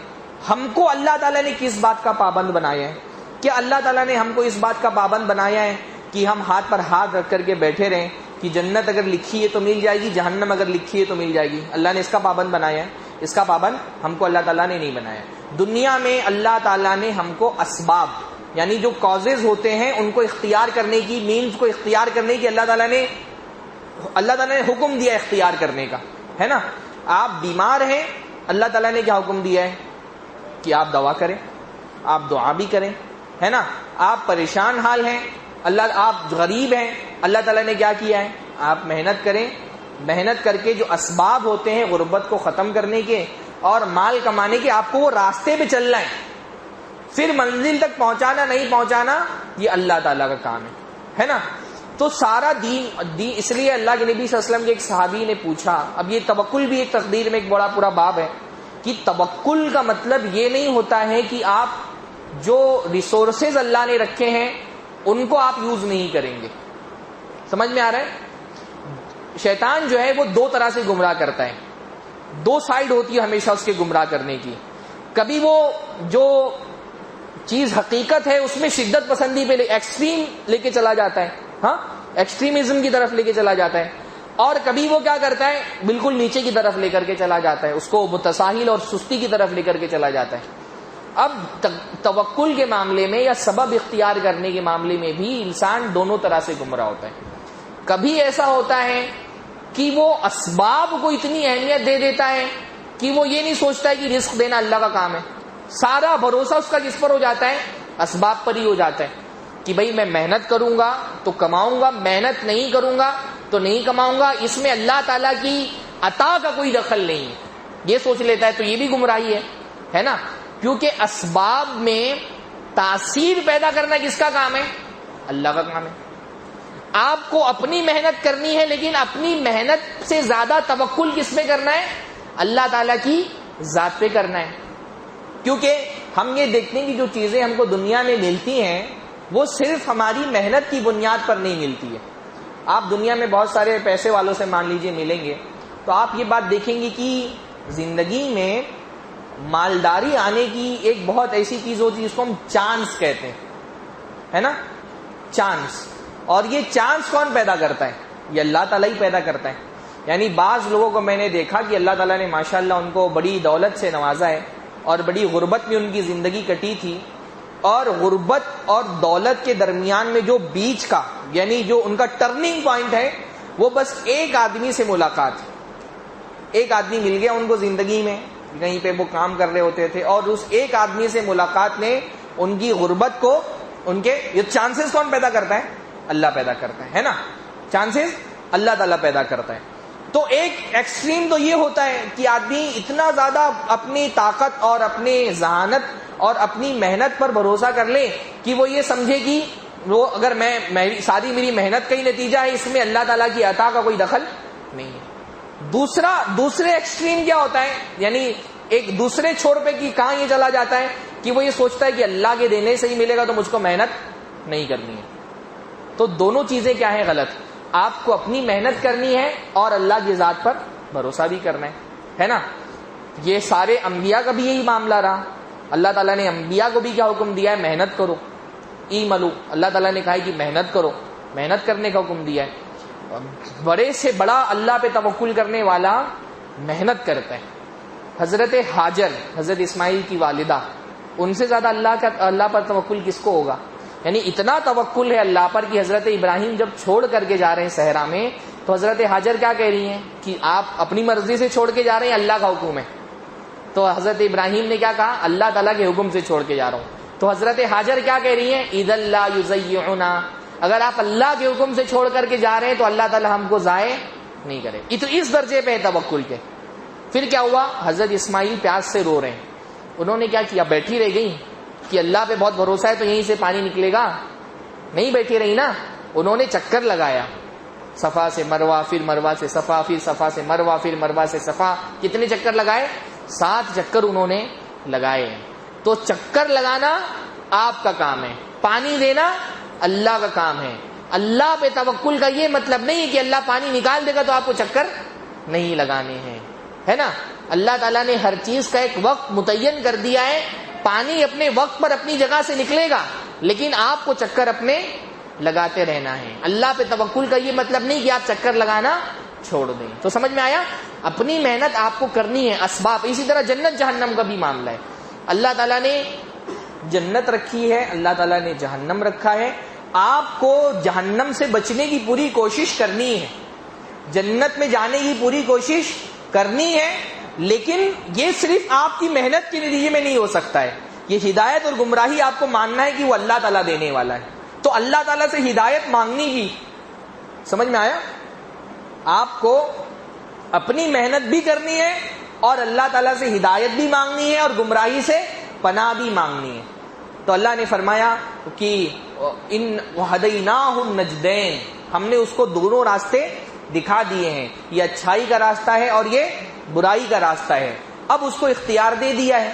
A: ہم کو اللہ تعالیٰ نے کس بات کا پابند بنایا ہے؟ کہ اللہ تعالیٰ نے ہم کو اس بات کا پابند بنایا ہے کہ ہم ہاتھ پر ہاتھ رکھ کر کے بیٹھے رہیں کہ جنت اگر لکھی ہے تو مل جائے گی، جہنم اگر لکھی ہے تو مل جائے گی. اللہ نے اس کا پابند بنایا ہے. اس کا پابند ہم کو اللہ تعالیٰ نے نہیں بنایا. دنیا میں اللہ تعالیٰ نے ہم کو اسباب، یعنی جو کازز ہوتے ہیں ان کو اختیار کرنے کی، مینز کو اختیار کرنے کی اللہ تعالیٰ نے حکم دیا اختیار کرنے کا، ہے نا. آپ بیمار ہیں، اللہ تعالیٰ نے کیا حکم دیا ہے کہ آپ دوا کریں، آپ دعا بھی کریں، ہے نا. آپ پریشان حال ہیں، آپ غریب ہیں، اللہ تعالیٰ نے کیا کیا ہے، آپ محنت کریں. محنت کر کے جو اسباب ہوتے ہیں غربت کو ختم کرنے کے اور مال کمانے کے، آپ کو وہ راستے پہ چلنا ہے. پھر منزل تک پہنچانا نہیں پہنچانا یہ اللہ تعالیٰ کا کام ہے نا. تو سارا دین اس لیے اللہ کے نبی صلی اللہ علیہ وسلم کے ایک صحابی نے پوچھا، اب یہ توکل بھی ایک تقدیر میں ایک بڑا پورا باب ہے کہ توکل کا مطلب یہ نہیں ہوتا ہے کہ آپ جو ریسورسز اللہ نے رکھے ہیں ان کو آپ یوز نہیں کریں گے. سمجھ میں آ رہا ہے؟ شیطان جو ہے وہ دو طرح سے گمراہ کرتا ہے، دو سائیڈ ہوتی ہے ہمیشہ اس کے گمراہ کرنے کی. کبھی وہ جو چیز حقیقت ہے اس میں شدت پسندی پہ ایکسٹریم لے کے چلا جاتا ہے، ہاں ایکسٹریمزم کی طرف لے کے چلا جاتا ہے. اور کبھی وہ کیا کرتا ہے، بالکل نیچے کی طرف لے کر کے چلا جاتا ہے، اس کو متساہل اور سستی کی طرف لے کر کے چلا جاتا ہے. اب توکل کے معاملے میں یا سبب اختیار کرنے کے معاملے میں بھی انسان دونوں طرح سے گمراہ ہوتا ہے. کبھی ایسا ہوتا ہے کہ وہ اسباب کو اتنی اہمیت دے دیتا ہے کہ وہ یہ نہیں سوچتا ہے کہ رزق دینا اللہ کا کام ہے. سارا بھروسہ اس کا کس پر ہو جاتا ہے، اسباب پر ہی ہو جاتا ہے کہ بھئی میں محنت کروں گا تو کماؤں گا، محنت نہیں کروں گا تو نہیں کماؤں گا، اس میں اللہ تعالیٰ کی عطا کا کوئی دخل نہیں ہے، یہ سوچ لیتا ہے. تو یہ بھی گمراہی ہے نا. کیونکہ اسباب میں تاثیر پیدا کرنا کس کا کام ہے، اللہ کا کام ہے. آپ کو اپنی محنت کرنی ہے، لیکن اپنی محنت سے زیادہ توکل کس پہ کرنا ہے، اللہ تعالیٰ کی ذات پہ کرنا ہے. کیونکہ ہم یہ دیکھتے ہیں کہ جو چیزیں ہم کو دنیا میں ملتی ہیں وہ صرف ہماری محنت کی بنیاد پر نہیں ملتی ہے. آپ دنیا میں بہت سارے پیسے والوں سے مان لیجئے ملیں گے تو آپ یہ بات دیکھیں گے کہ زندگی میں مالداری آنے کی ایک بہت ایسی چیز ہوتی ہے جس کو ہم چانس کہتے ہیں، ہے نا، چانس. اور یہ چانس کون پیدا کرتا ہے، یہ اللہ تعالیٰ ہی پیدا کرتا ہے. یعنی بعض لوگوں کو میں نے دیکھا کہ اللہ تعالیٰ نے ماشاءاللہ ان کو بڑی دولت سے نوازا ہے اور بڑی غربت میں ان کی زندگی کٹی تھی، اور غربت اور دولت کے درمیان میں جو بیچ کا یعنی جو ان کا ٹرننگ پوائنٹ ہے وہ بس ایک آدمی سے ملاقات. ایک آدمی مل گیا ان کو زندگی میں، کہیں پہ وہ کام کر رہے ہوتے تھے، اور اس ایک آدمی سے ملاقات نے ان کی غربت کو، ان کے یہ چانسز کون پیدا کرتا ہے، اللہ پیدا کرتا ہے نا. چانسز اللہ تعالیٰ پیدا کرتا ہے. تو ایک ایکسٹریم تو یہ ہوتا ہے کہ آدمی اتنا زیادہ اپنی طاقت اور اپنی ذہانت اور اپنی محنت پر بھروسہ کر لے کہ وہ یہ سمجھے کہ وہ اگر ساری میری محنت کا ہی نتیجہ ہے، اس میں اللہ تعالیٰ کی عطا کا کوئی دخل نہیں ہے. دوسرے ایکسٹریم کیا ہوتا ہے، یعنی ایک دوسرے چھوڑ پہ کہ کہاں یہ چلا جاتا ہے کہ وہ یہ سوچتا ہے کہ اللہ کے دینے سے ہی ملے گا تو مجھ کو محنت نہیں کرنی ہے. تو دونوں چیزیں کیا ہیں، غلط. آپ کو اپنی محنت کرنی ہے اور اللہ کی ذات پر بھروسہ بھی کرنا ہے نا. یہ سارے انبیاء کا بھی یہی معاملہ رہا. اللہ تعالیٰ نے انبیاء کو بھی کیا حکم دیا ہے، محنت کرو. ایملو، اللہ تعالیٰ نے کہا ہے کہ محنت کرو، محنت کرنے کا حکم دیا ہے. بڑے سے بڑا اللہ پہ توکل کرنے والا محنت کرتا ہے. حضرت ہاجر، حضرت اسماعیل کی والدہ، ان سے زیادہ اللہ پر توکل کس کو ہوگا. یعنی اتنا توکل ہے اللہ پر کہ حضرت ابراہیم جب چھوڑ کر کے جا رہے ہیں صحرا میں تو حضرت ہاجر کیا کہہ رہی ہیں کہ آپ اپنی مرضی سے چھوڑ کے جا رہے ہیں، اللہ کا حکم ہے. تو حضرت ابراہیم نے کیا کہا، اللہ تعالیٰ کے حکم سے چھوڑ کے جا رہا ہوں. تو حضرت ہاجر کیا کہہ رہی ہیں، اذا لا یضیعنا، اگر آپ اللہ کے حکم سے چھوڑ کر کے جا رہے ہیں تو اللہ تعالیٰ ہم کو ضائع نہیں کرے. تو اس درجے پہ توکل کے. پھر کیا ہوا، حضرت اسماعیل پیاس سے رو رہے ہیں. انہوں نے کیا کیا، بیٹھی رہ گئی کہ اللہ پہ بہت بھروسہ ہے تو یہیں سے پانی نکلے گا، نہیں بیٹھی رہی نا. انہوں نے چکر لگایا، صفا سے مروہ، پھر مروہ سے صفا، پھر صفا سے مروہ، پھر مروہ سے صفا. کتنے چکر لگائے، 7 چکر انہوں نے لگائے. تو چکر لگانا آپ کا کام ہے، پانی دینا اللہ کا کام ہے. اللہ پہ توکل کا یہ مطلب نہیں ہے کہ اللہ پانی نکال دے گا تو آپ کو چکر نہیں لگانے ہیں، ہے نا. اللہ تعالیٰ نے ہر چیز کا ایک وقت متعین کر دیا ہے. پانی اپنے وقت پر اپنی جگہ سے نکلے گا، لیکن آپ کو چکر اپنے لگاتے رہنا ہے. اللہ پہ توکل کا یہ مطلب نہیں کہ آپ چکر لگانا چھوڑ دیں. تو سمجھ میں آیا، اپنی محنت آپ کو کرنی ہے، اسباب. اسی طرح جنت جہنم کا بھی معاملہ ہے. اللہ تعالیٰ نے جنت رکھی ہے، اللہ تعالیٰ نے جہنم رکھا ہے. آپ کو جہنم سے بچنے کی پوری کوشش کرنی ہے، جنت میں جانے کی پوری کوشش کرنی ہے، لیکن یہ صرف آپ کی محنت کے نتیجے میں نہیں ہو سکتا ہے. یہ ہدایت اور گمراہی آپ کو ماننا ہے کہ وہ اللہ تعالیٰ دینے والا ہے. تو اللہ تعالیٰ سے ہدایت مانگنی بھی، سمجھ میں آیا؟ آپ کو اپنی محنت بھی کرنی ہے اور اللہ تعالیٰ سے ہدایت بھی مانگنی ہے اور گمراہی سے پناہ بھی مانگنی ہے. تو اللہ نے فرمایا کہ ان وہدیناہ النجدین، ہم نے اس کو دونوں راستے دکھا دیے ہیں، یہ اچھائی کا راستہ ہے اور یہ برائی کا راستہ ہے. اب اس کو اختیار دے دیا ہے،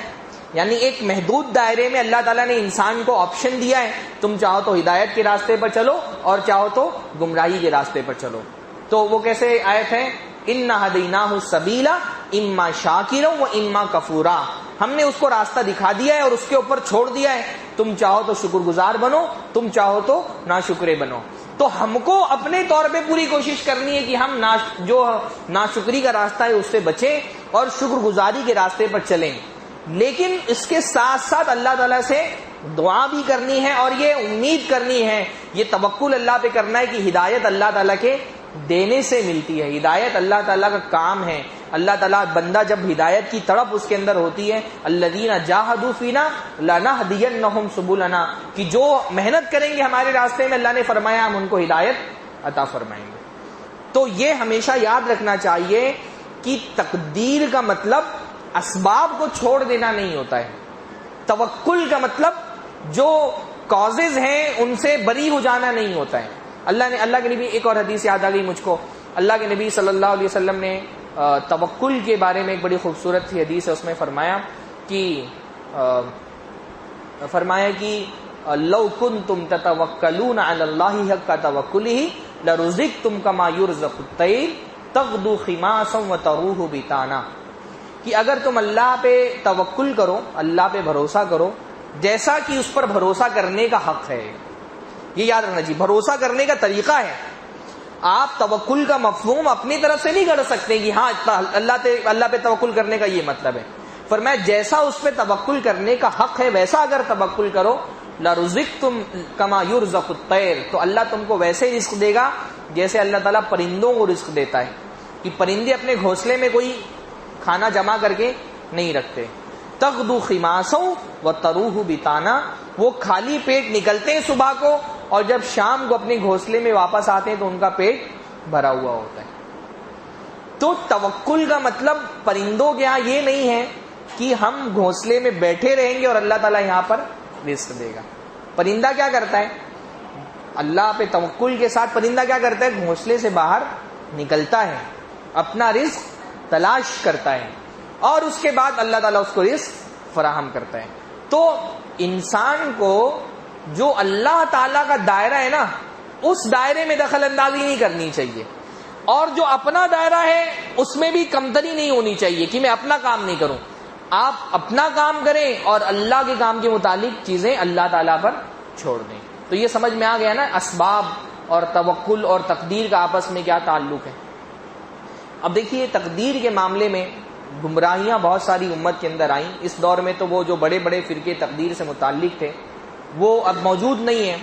A: یعنی ایک محدود دائرے میں اللہ تعالیٰ نے انسان کو آپشن دیا ہے، تم چاہو تو ہدایت کے راستے پر چلو اور چاہو تو گمراہی کے راستے پر چلو. تو وہ کیسے آیت ہے؟ اِنَّا هَدَيْنَاهُ السَّبِيلَ اِمَّا شَاكِرًا وَإِمَّا كَفُورًا. ہم نے اس کو راستہ دکھا دیا ہے اور اس کے اوپر چھوڑ دیا ہے، تم چاہو تو شکر گزار بنو، تم چاہو تو ناشکرے بنو. تو ہم کو اپنے طور پہ پوری کوشش کرنی ہے کہ ہم جو ناشکری کا راستہ ہے اس سے بچیں اور شکر گزاری کے راستے پر چلیں. لیکن اس کے ساتھ ساتھ اللہ تعالیٰ سے دعا بھی کرنی ہے اور یہ امید کرنی ہے، یہ توکل اللہ پہ کرنا ہے کہ ہدایت اللہ تعالیٰ کے دینے سے ملتی ہے. ہدایت اللہ تعالیٰ کا کام ہے. اللہ تعالیٰ بندہ جب ہدایت کی تڑپ اس کے اندر ہوتی ہے، الذین جاہدوا فینا لنہدینہم سبلنا، کہ جو محنت کریں گے ہمارے راستے میں، اللہ نے فرمایا ہم ان کو ہدایت عطا فرمائیں گے. تو یہ ہمیشہ یاد رکھنا چاہیے کہ تقدیر کا مطلب اسباب کو چھوڑ دینا نہیں ہوتا ہے. توکل کا مطلب جو کازز ہیں ان سے بری ہو جانا نہیں ہوتا ہے. اللہ کے نبی، ایک اور حدیث یاد آ گئی مجھ کو، اللہ کے نبی صلی اللہ علیہ وسلم نے توکل کے بارے میں ایک بڑی خوبصورت سی حدیث ہے، اس میں فرمایا کہ لو کنتم تتوکلون علی اللہ حق توکلہ لرزقتم کما یرزق الطیر تغدو خماسا وتروح بطانا. کہ اگر تم اللہ پہ توکل کرو، اللہ پہ بھروسہ کرو جیسا کہ اس پر بھروسہ کرنے کا حق ہے. یہ یاد رکھنا چاہیے، بھروسہ کرنے کا طریقہ ہے. آپ توکل کا مفہوم اپنی طرف سے نہیں کر سکتے کہ ہاں اللہ پہ توکل کرنے کا یہ مطلب ہے. فرمایا جیسا اس پہ توکل کرنے کا حق ہے ویسا اگر توکل کرو، لرزقتم کما یرزق الطیر، تو اللہ تم کو ویسے رزق دے گا جیسے اللہ تعالیٰ پرندوں کو رزق دیتا ہے. کہ پرندے اپنے گھونسلے میں کوئی کھانا جمع کر کے نہیں رکھتے. تغدو خماسا وتروح بطانا، وہ خالی پیٹ نکلتے ہیں صبح کو اور جب شام کو اپنے گھونسلے میں واپس آتے ہیں تو ان کا پیٹ بھرا ہوا ہوتا ہے. تو توکل کا مطلب پرندوں کے یہاں یہ نہیں ہے کہ ہم گھونسلے میں بیٹھے رہیں گے اور اللہ تعالیٰ یہاں پر رزق دے گا. پرندہ کیا کرتا ہے؟ اللہ پہ توکل کے ساتھ پرندہ کیا کرتا ہے؟ گھونسلے سے باہر نکلتا ہے، اپنا رزق تلاش کرتا ہے اور اس کے بعد اللہ تعالیٰ اس کو رزق فراہم کرتا ہے. تو انسان کو جو اللہ تعالیٰ کا دائرہ ہے نا، اس دائرے میں دخل اندازی نہیں کرنی چاہیے، اور جو اپنا دائرہ ہے اس میں بھی کمتری نہیں ہونی چاہیے کہ میں اپنا کام نہیں کروں. آپ اپنا کام کریں اور اللہ کے کام کے متعلق چیزیں اللہ تعالیٰ پر چھوڑ دیں. تو یہ سمجھ میں آ گیا نا اسباب اور توکل اور تقدیر کا آپس میں کیا تعلق ہے. اب دیکھیے تقدیر کے معاملے میں گمراہیاں بہت ساری امت کے اندر آئیں. اس دور میں تو وہ جو بڑے بڑے فرقے تقدیر سے متعلق تھے وہ اب موجود نہیں ہیں،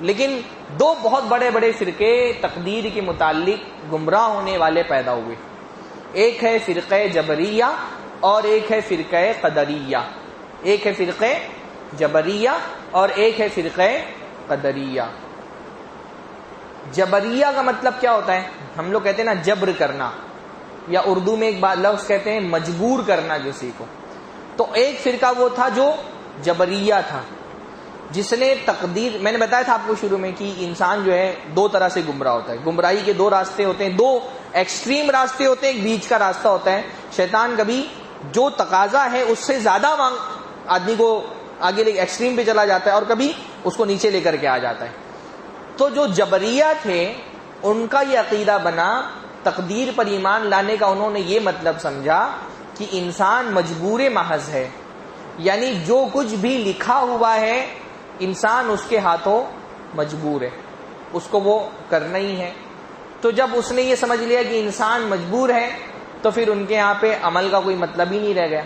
A: لیکن دو بہت بڑے بڑے فرقے تقدیر کے متعلق گمراہ ہونے والے پیدا ہوئے. ایک ہے فرقہ جبریہ اور ایک ہے فرقہ قدریہ. ایک ہے فرقہ جبریہ اور ایک ہے فرقہ قدریہ. جبریہ کا مطلب کیا ہوتا ہے؟ ہم لوگ کہتے ہیں نا جبر کرنا، یا اردو میں ایک بات لفظ کہتے ہیں مجبور کرنا کسی کو. تو ایک فرقہ وہ تھا جو جبریہ تھا، جس نے تقدیر، میں نے بتایا تھا آپ کو شروع میں کہ انسان جو ہے دو طرح سے گمراہ ہوتا ہے. گمراہی کے دو راستے ہوتے ہیں، دو ایکسٹریم راستے ہوتے ہیں، ایک بیچ کا راستہ ہوتا ہے. شیطان کبھی جو تقاضا ہے اس سے زیادہ آدمی کو آگے لے ایکسٹریم پہ چلا جاتا ہے اور کبھی اس کو نیچے لے کر کے آ جاتا ہے. تو جو جبریہ تھے ان کا یہ عقیدہ بنا، تقدیر پر ایمان لانے کا انہوں نے یہ مطلب سمجھا کہ انسان مجبور محض ہے، یعنی جو کچھ بھی لکھا ہوا ہے انسان اس کے ہاتھوں مجبور ہے، اس کو وہ کرنا ہی ہے. تو جب اس نے یہ سمجھ لیا کہ انسان مجبور ہے تو پھر ان کے یہاں پہ عمل کا کوئی مطلب ہی نہیں رہ گیا.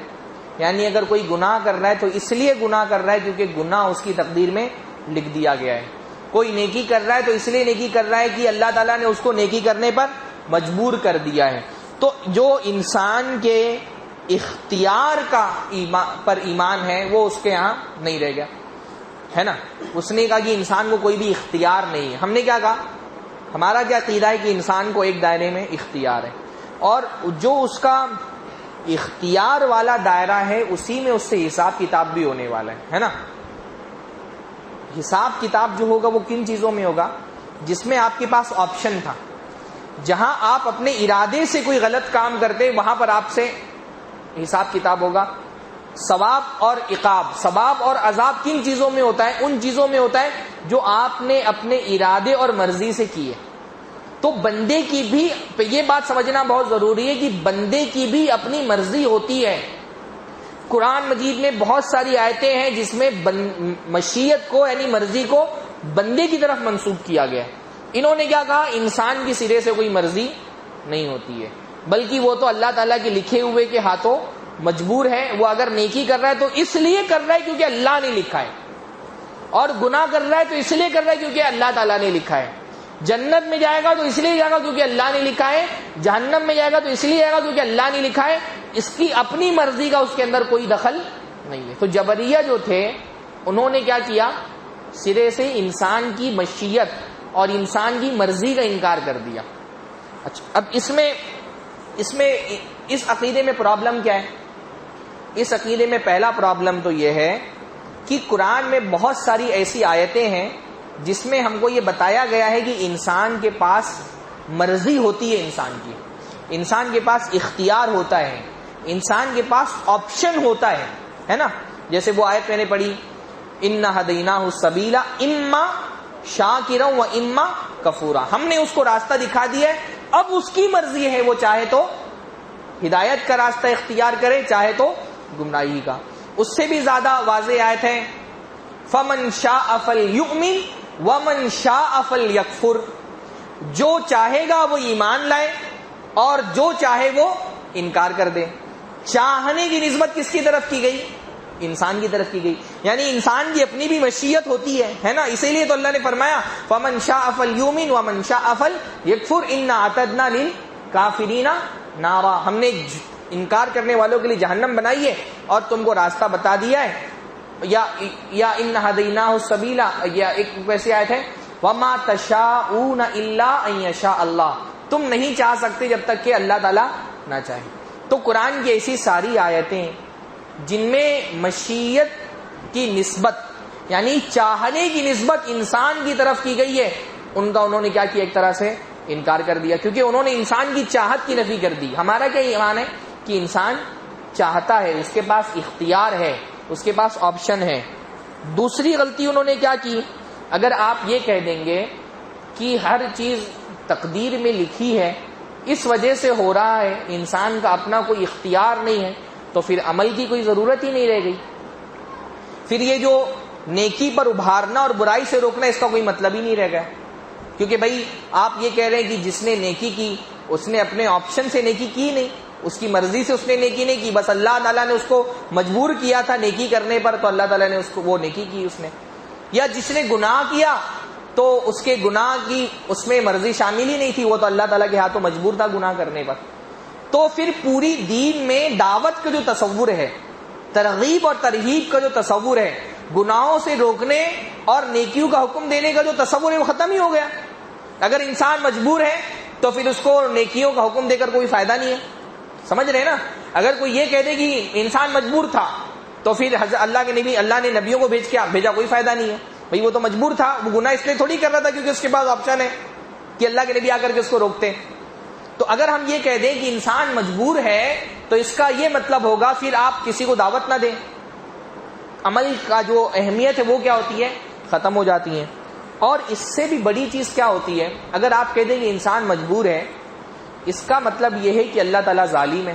A: یعنی اگر کوئی گناہ کر رہا ہے تو اس لیے گناہ کر رہا ہے کیونکہ گناہ اس کی تقدیر میں لکھ دیا گیا ہے. کوئی نیکی کر رہا ہے تو اس لیے نیکی کر رہا ہے کہ اللہ تعالیٰ نے اس کو نیکی کرنے پر مجبور کر دیا ہے. تو جو انسان کے اختیار کا پر ایمان ہے وہ اس کے یہاں نہیں رہ گیا ہے نا. اس نے کہا کہ انسان کو کوئی بھی اختیار نہیں ہے. ہم نے کیا کہا؟ ہمارا کیا عقیدہ ہے کہ انسان کو ایک دائرے میں اختیار ہے، اور جو اس کا اختیار والا دائرہ ہے اسی میں اس سے حساب کتاب بھی ہونے والا ہے نا. حساب کتاب جو ہوگا وہ کن چیزوں میں ہوگا؟ جس میں آپ کے پاس آپشن تھا. جہاں آپ اپنے ارادے سے کوئی غلط کام کرتے وہاں پر آپ سے حساب کتاب ہوگا. ثواب اور عقاب، ثواب اور عذاب کن چیزوں میں ہوتا ہے؟ ان چیزوں میں ہوتا ہے جو آپ نے اپنے ارادے اور مرضی سے کیے. تو بندے کی بھی یہ بات سمجھنا بہت ضروری ہے کہ بندے کی بھی اپنی مرضی ہوتی ہے. قرآن مجید میں بہت ساری آیتیں ہیں جس میں مشیت کو یعنی مرضی کو بندے کی طرف منسوب کیا گیا ہے. انہوں نے کیا کہا؟ انسان کی سرے سے کوئی مرضی نہیں ہوتی ہے، بلکہ وہ تو اللہ تعالیٰ کے لکھے ہوئے کے ہاتھوں مجبور ہے. وہ اگر نیکی کر رہا ہے تو اس لیے کر رہا ہے کیونکہ اللہ نے لکھا ہے، اور گناہ کر رہا ہے تو اس لیے کر رہا ہے کیونکہ اللہ تعالیٰ نے لکھا ہے. جنت میں جائے گا تو اس لیے جائے گا کیونکہ اللہ نے لکھا ہے، جہنم میں جائے گا تو اس لیے جائے گا کیونکہ اللہ نے لکھا ہے. اس کی اپنی مرضی کا اس کے اندر کوئی دخل نہیں ہے. تو جبریہ جو تھے انہوں نے کیا کیا؟ سرے سے انسان کی مشیت اور انسان کی مرضی کا انکار کر دیا. اچھا، اب اس عقیدے میں پرابلم کیا ہے؟ اس عقیدے میں پہلا پرابلم تو یہ ہے کہ قرآن میں بہت ساری ایسی آیتیں ہیں جس میں ہم کو یہ بتایا گیا ہے کہ انسان کے پاس مرضی ہوتی ہے، انسان کے پاس اختیار ہوتا ہے، انسان کے پاس آپشن ہوتا ہے نا. جیسے وہ آیت میں نے پڑھی، اِنَّا هَدَيْنَاهُ السَّبِيلَ اِمَّا شَاكِرًا وَإِمَّا كَفُورًا. ہم نے اس کو راستہ دکھا دیا ہے، اب اس کی مرضی ہے، وہ چاہے تو ہدایت کا راستہ اختیار کرے، چاہے تو گمراہی کا. اس سے بھی زیادہ واضح آیت ہے، فَمَنْ شَاءَ فَلْيُؤْمِنْ وَمَنْ شَاءَ فَلْيَكْفُرْ. جو چاہے گا وہ ایمان لائے اور جو چاہے وہ انکار کر دے. چاہنے کی نسبت کس کی طرف کی گئی؟ انسان کی طرف کی گئی. یعنی انسان کی اپنی بھی مشیت ہوتی ہے نا. اسی لیے تو اللہ نے فرمایا فَمَنْ شَاءَ فَلْيُؤْمِنْ وَمَنْ شَاءَ فَلْيَكْفُرْ إِنَّا أَعْتَدْنَا لِلْكَافِرِينَ نَارًا. ہم نے انکار کرنے والوں کے لیے جہنم بنائی ہے اور تم کو راستہ بتا دیا ہے. یا إِنَّا هَدَيْنَاهُ السَّبِيلَ، یا ایک ویسی آیت ہے وَمَا تَشَاءُونَ إِلَّا أَن يَشَاءَ اللَّهُ. تم نہیں چاہ سکتے جب تک کہ اللہ تعالیٰ نہ چاہے. تو قرآن کی ایسی ساری آیتیں جن میں مشیت کی نسبت یعنی چاہنے کی نسبت انسان کی طرف کی گئی ہے، ان کا انہوں نے کیا کیا؟ ایک طرح سے انکار کر دیا، کیونکہ انہوں نے انسان کی چاہت کی نفی کر دی. ہمارا کیا ایمان ہے کہ انسان چاہتا ہے، اس کے پاس اختیار ہے، اس کے پاس آپشن ہے. دوسری غلطی انہوں نے کیا کی؟ اگر آپ یہ کہہ دیں گے کہ ہر چیز تقدیر میں لکھی ہے، اس وجہ سے ہو رہا ہے، انسان کا اپنا کوئی اختیار نہیں ہے، تو پھر عمل کی کوئی ضرورت ہی نہیں رہ گئی. پھر یہ جو نیکی پر ابھارنا اور برائی سے روکنا، اس کا کوئی مطلب ہی نہیں رہ گیا. کیونکہ بھائی آپ یہ کہہ رہے ہیں کہ جس نے نیکی کی اس نے اپنے آپشن سے نیکی کی نہیں، اس کی مرضی سے اس نے نیکی نہیں کی، بس اللہ تعالیٰ نے اس کو مجبور کیا تھا نیکی کرنے پر، تو اللہ تعالیٰ نے اس کو وہ نیکی کی اس نے. یا جس نے گناہ کیا تو اس کے گناہ کی اس میں مرضی شامل ہی نہیں تھی، وہ تو اللہ تعالیٰ کے ہاتھوں مجبور تھا گناہ کرنے پر. تو پھر پوری دین میں دعوت کا جو تصور ہے، ترغیب اور ترہیب کا جو تصور ہے، گناہوں سے روکنے اور نیکیوں کا حکم دینے کا جو تصور ہے وہ ختم ہی ہو گیا. اگر انسان مجبور ہے تو پھر اس کو نیکیوں کا حکم دے کر کوئی فائدہ نہیں ہے. سمجھ رہے نا؟ اگر کوئی یہ کہہ دے کہ انسان مجبور تھا تو پھر اللہ نے نبیوں کو بھیجا، کوئی فائدہ نہیں ہے. بھئی وہ تو مجبور تھا، وہ گناہ اس لیے تھوڑی کر رہا تھا کیونکہ اس کے پاس آپشن ہے کہ اللہ کے نبی آ کر کے اس کو روکتے. تو اگر ہم یہ کہہ دیں کہ انسان مجبور ہے تو اس کا یہ مطلب ہوگا پھر آپ کسی کو دعوت نہ دیں، عمل کا جو اہمیت ہے وہ کیا ہوتی ہے؟ ختم ہو جاتی ہے. اور اس سے بھی بڑی چیز کیا ہوتی ہے؟ اگر آپ کہہ دیں کہ انسان مجبور ہے، اس کا مطلب یہ ہے کہ اللہ تعالیٰ ظالم ہے،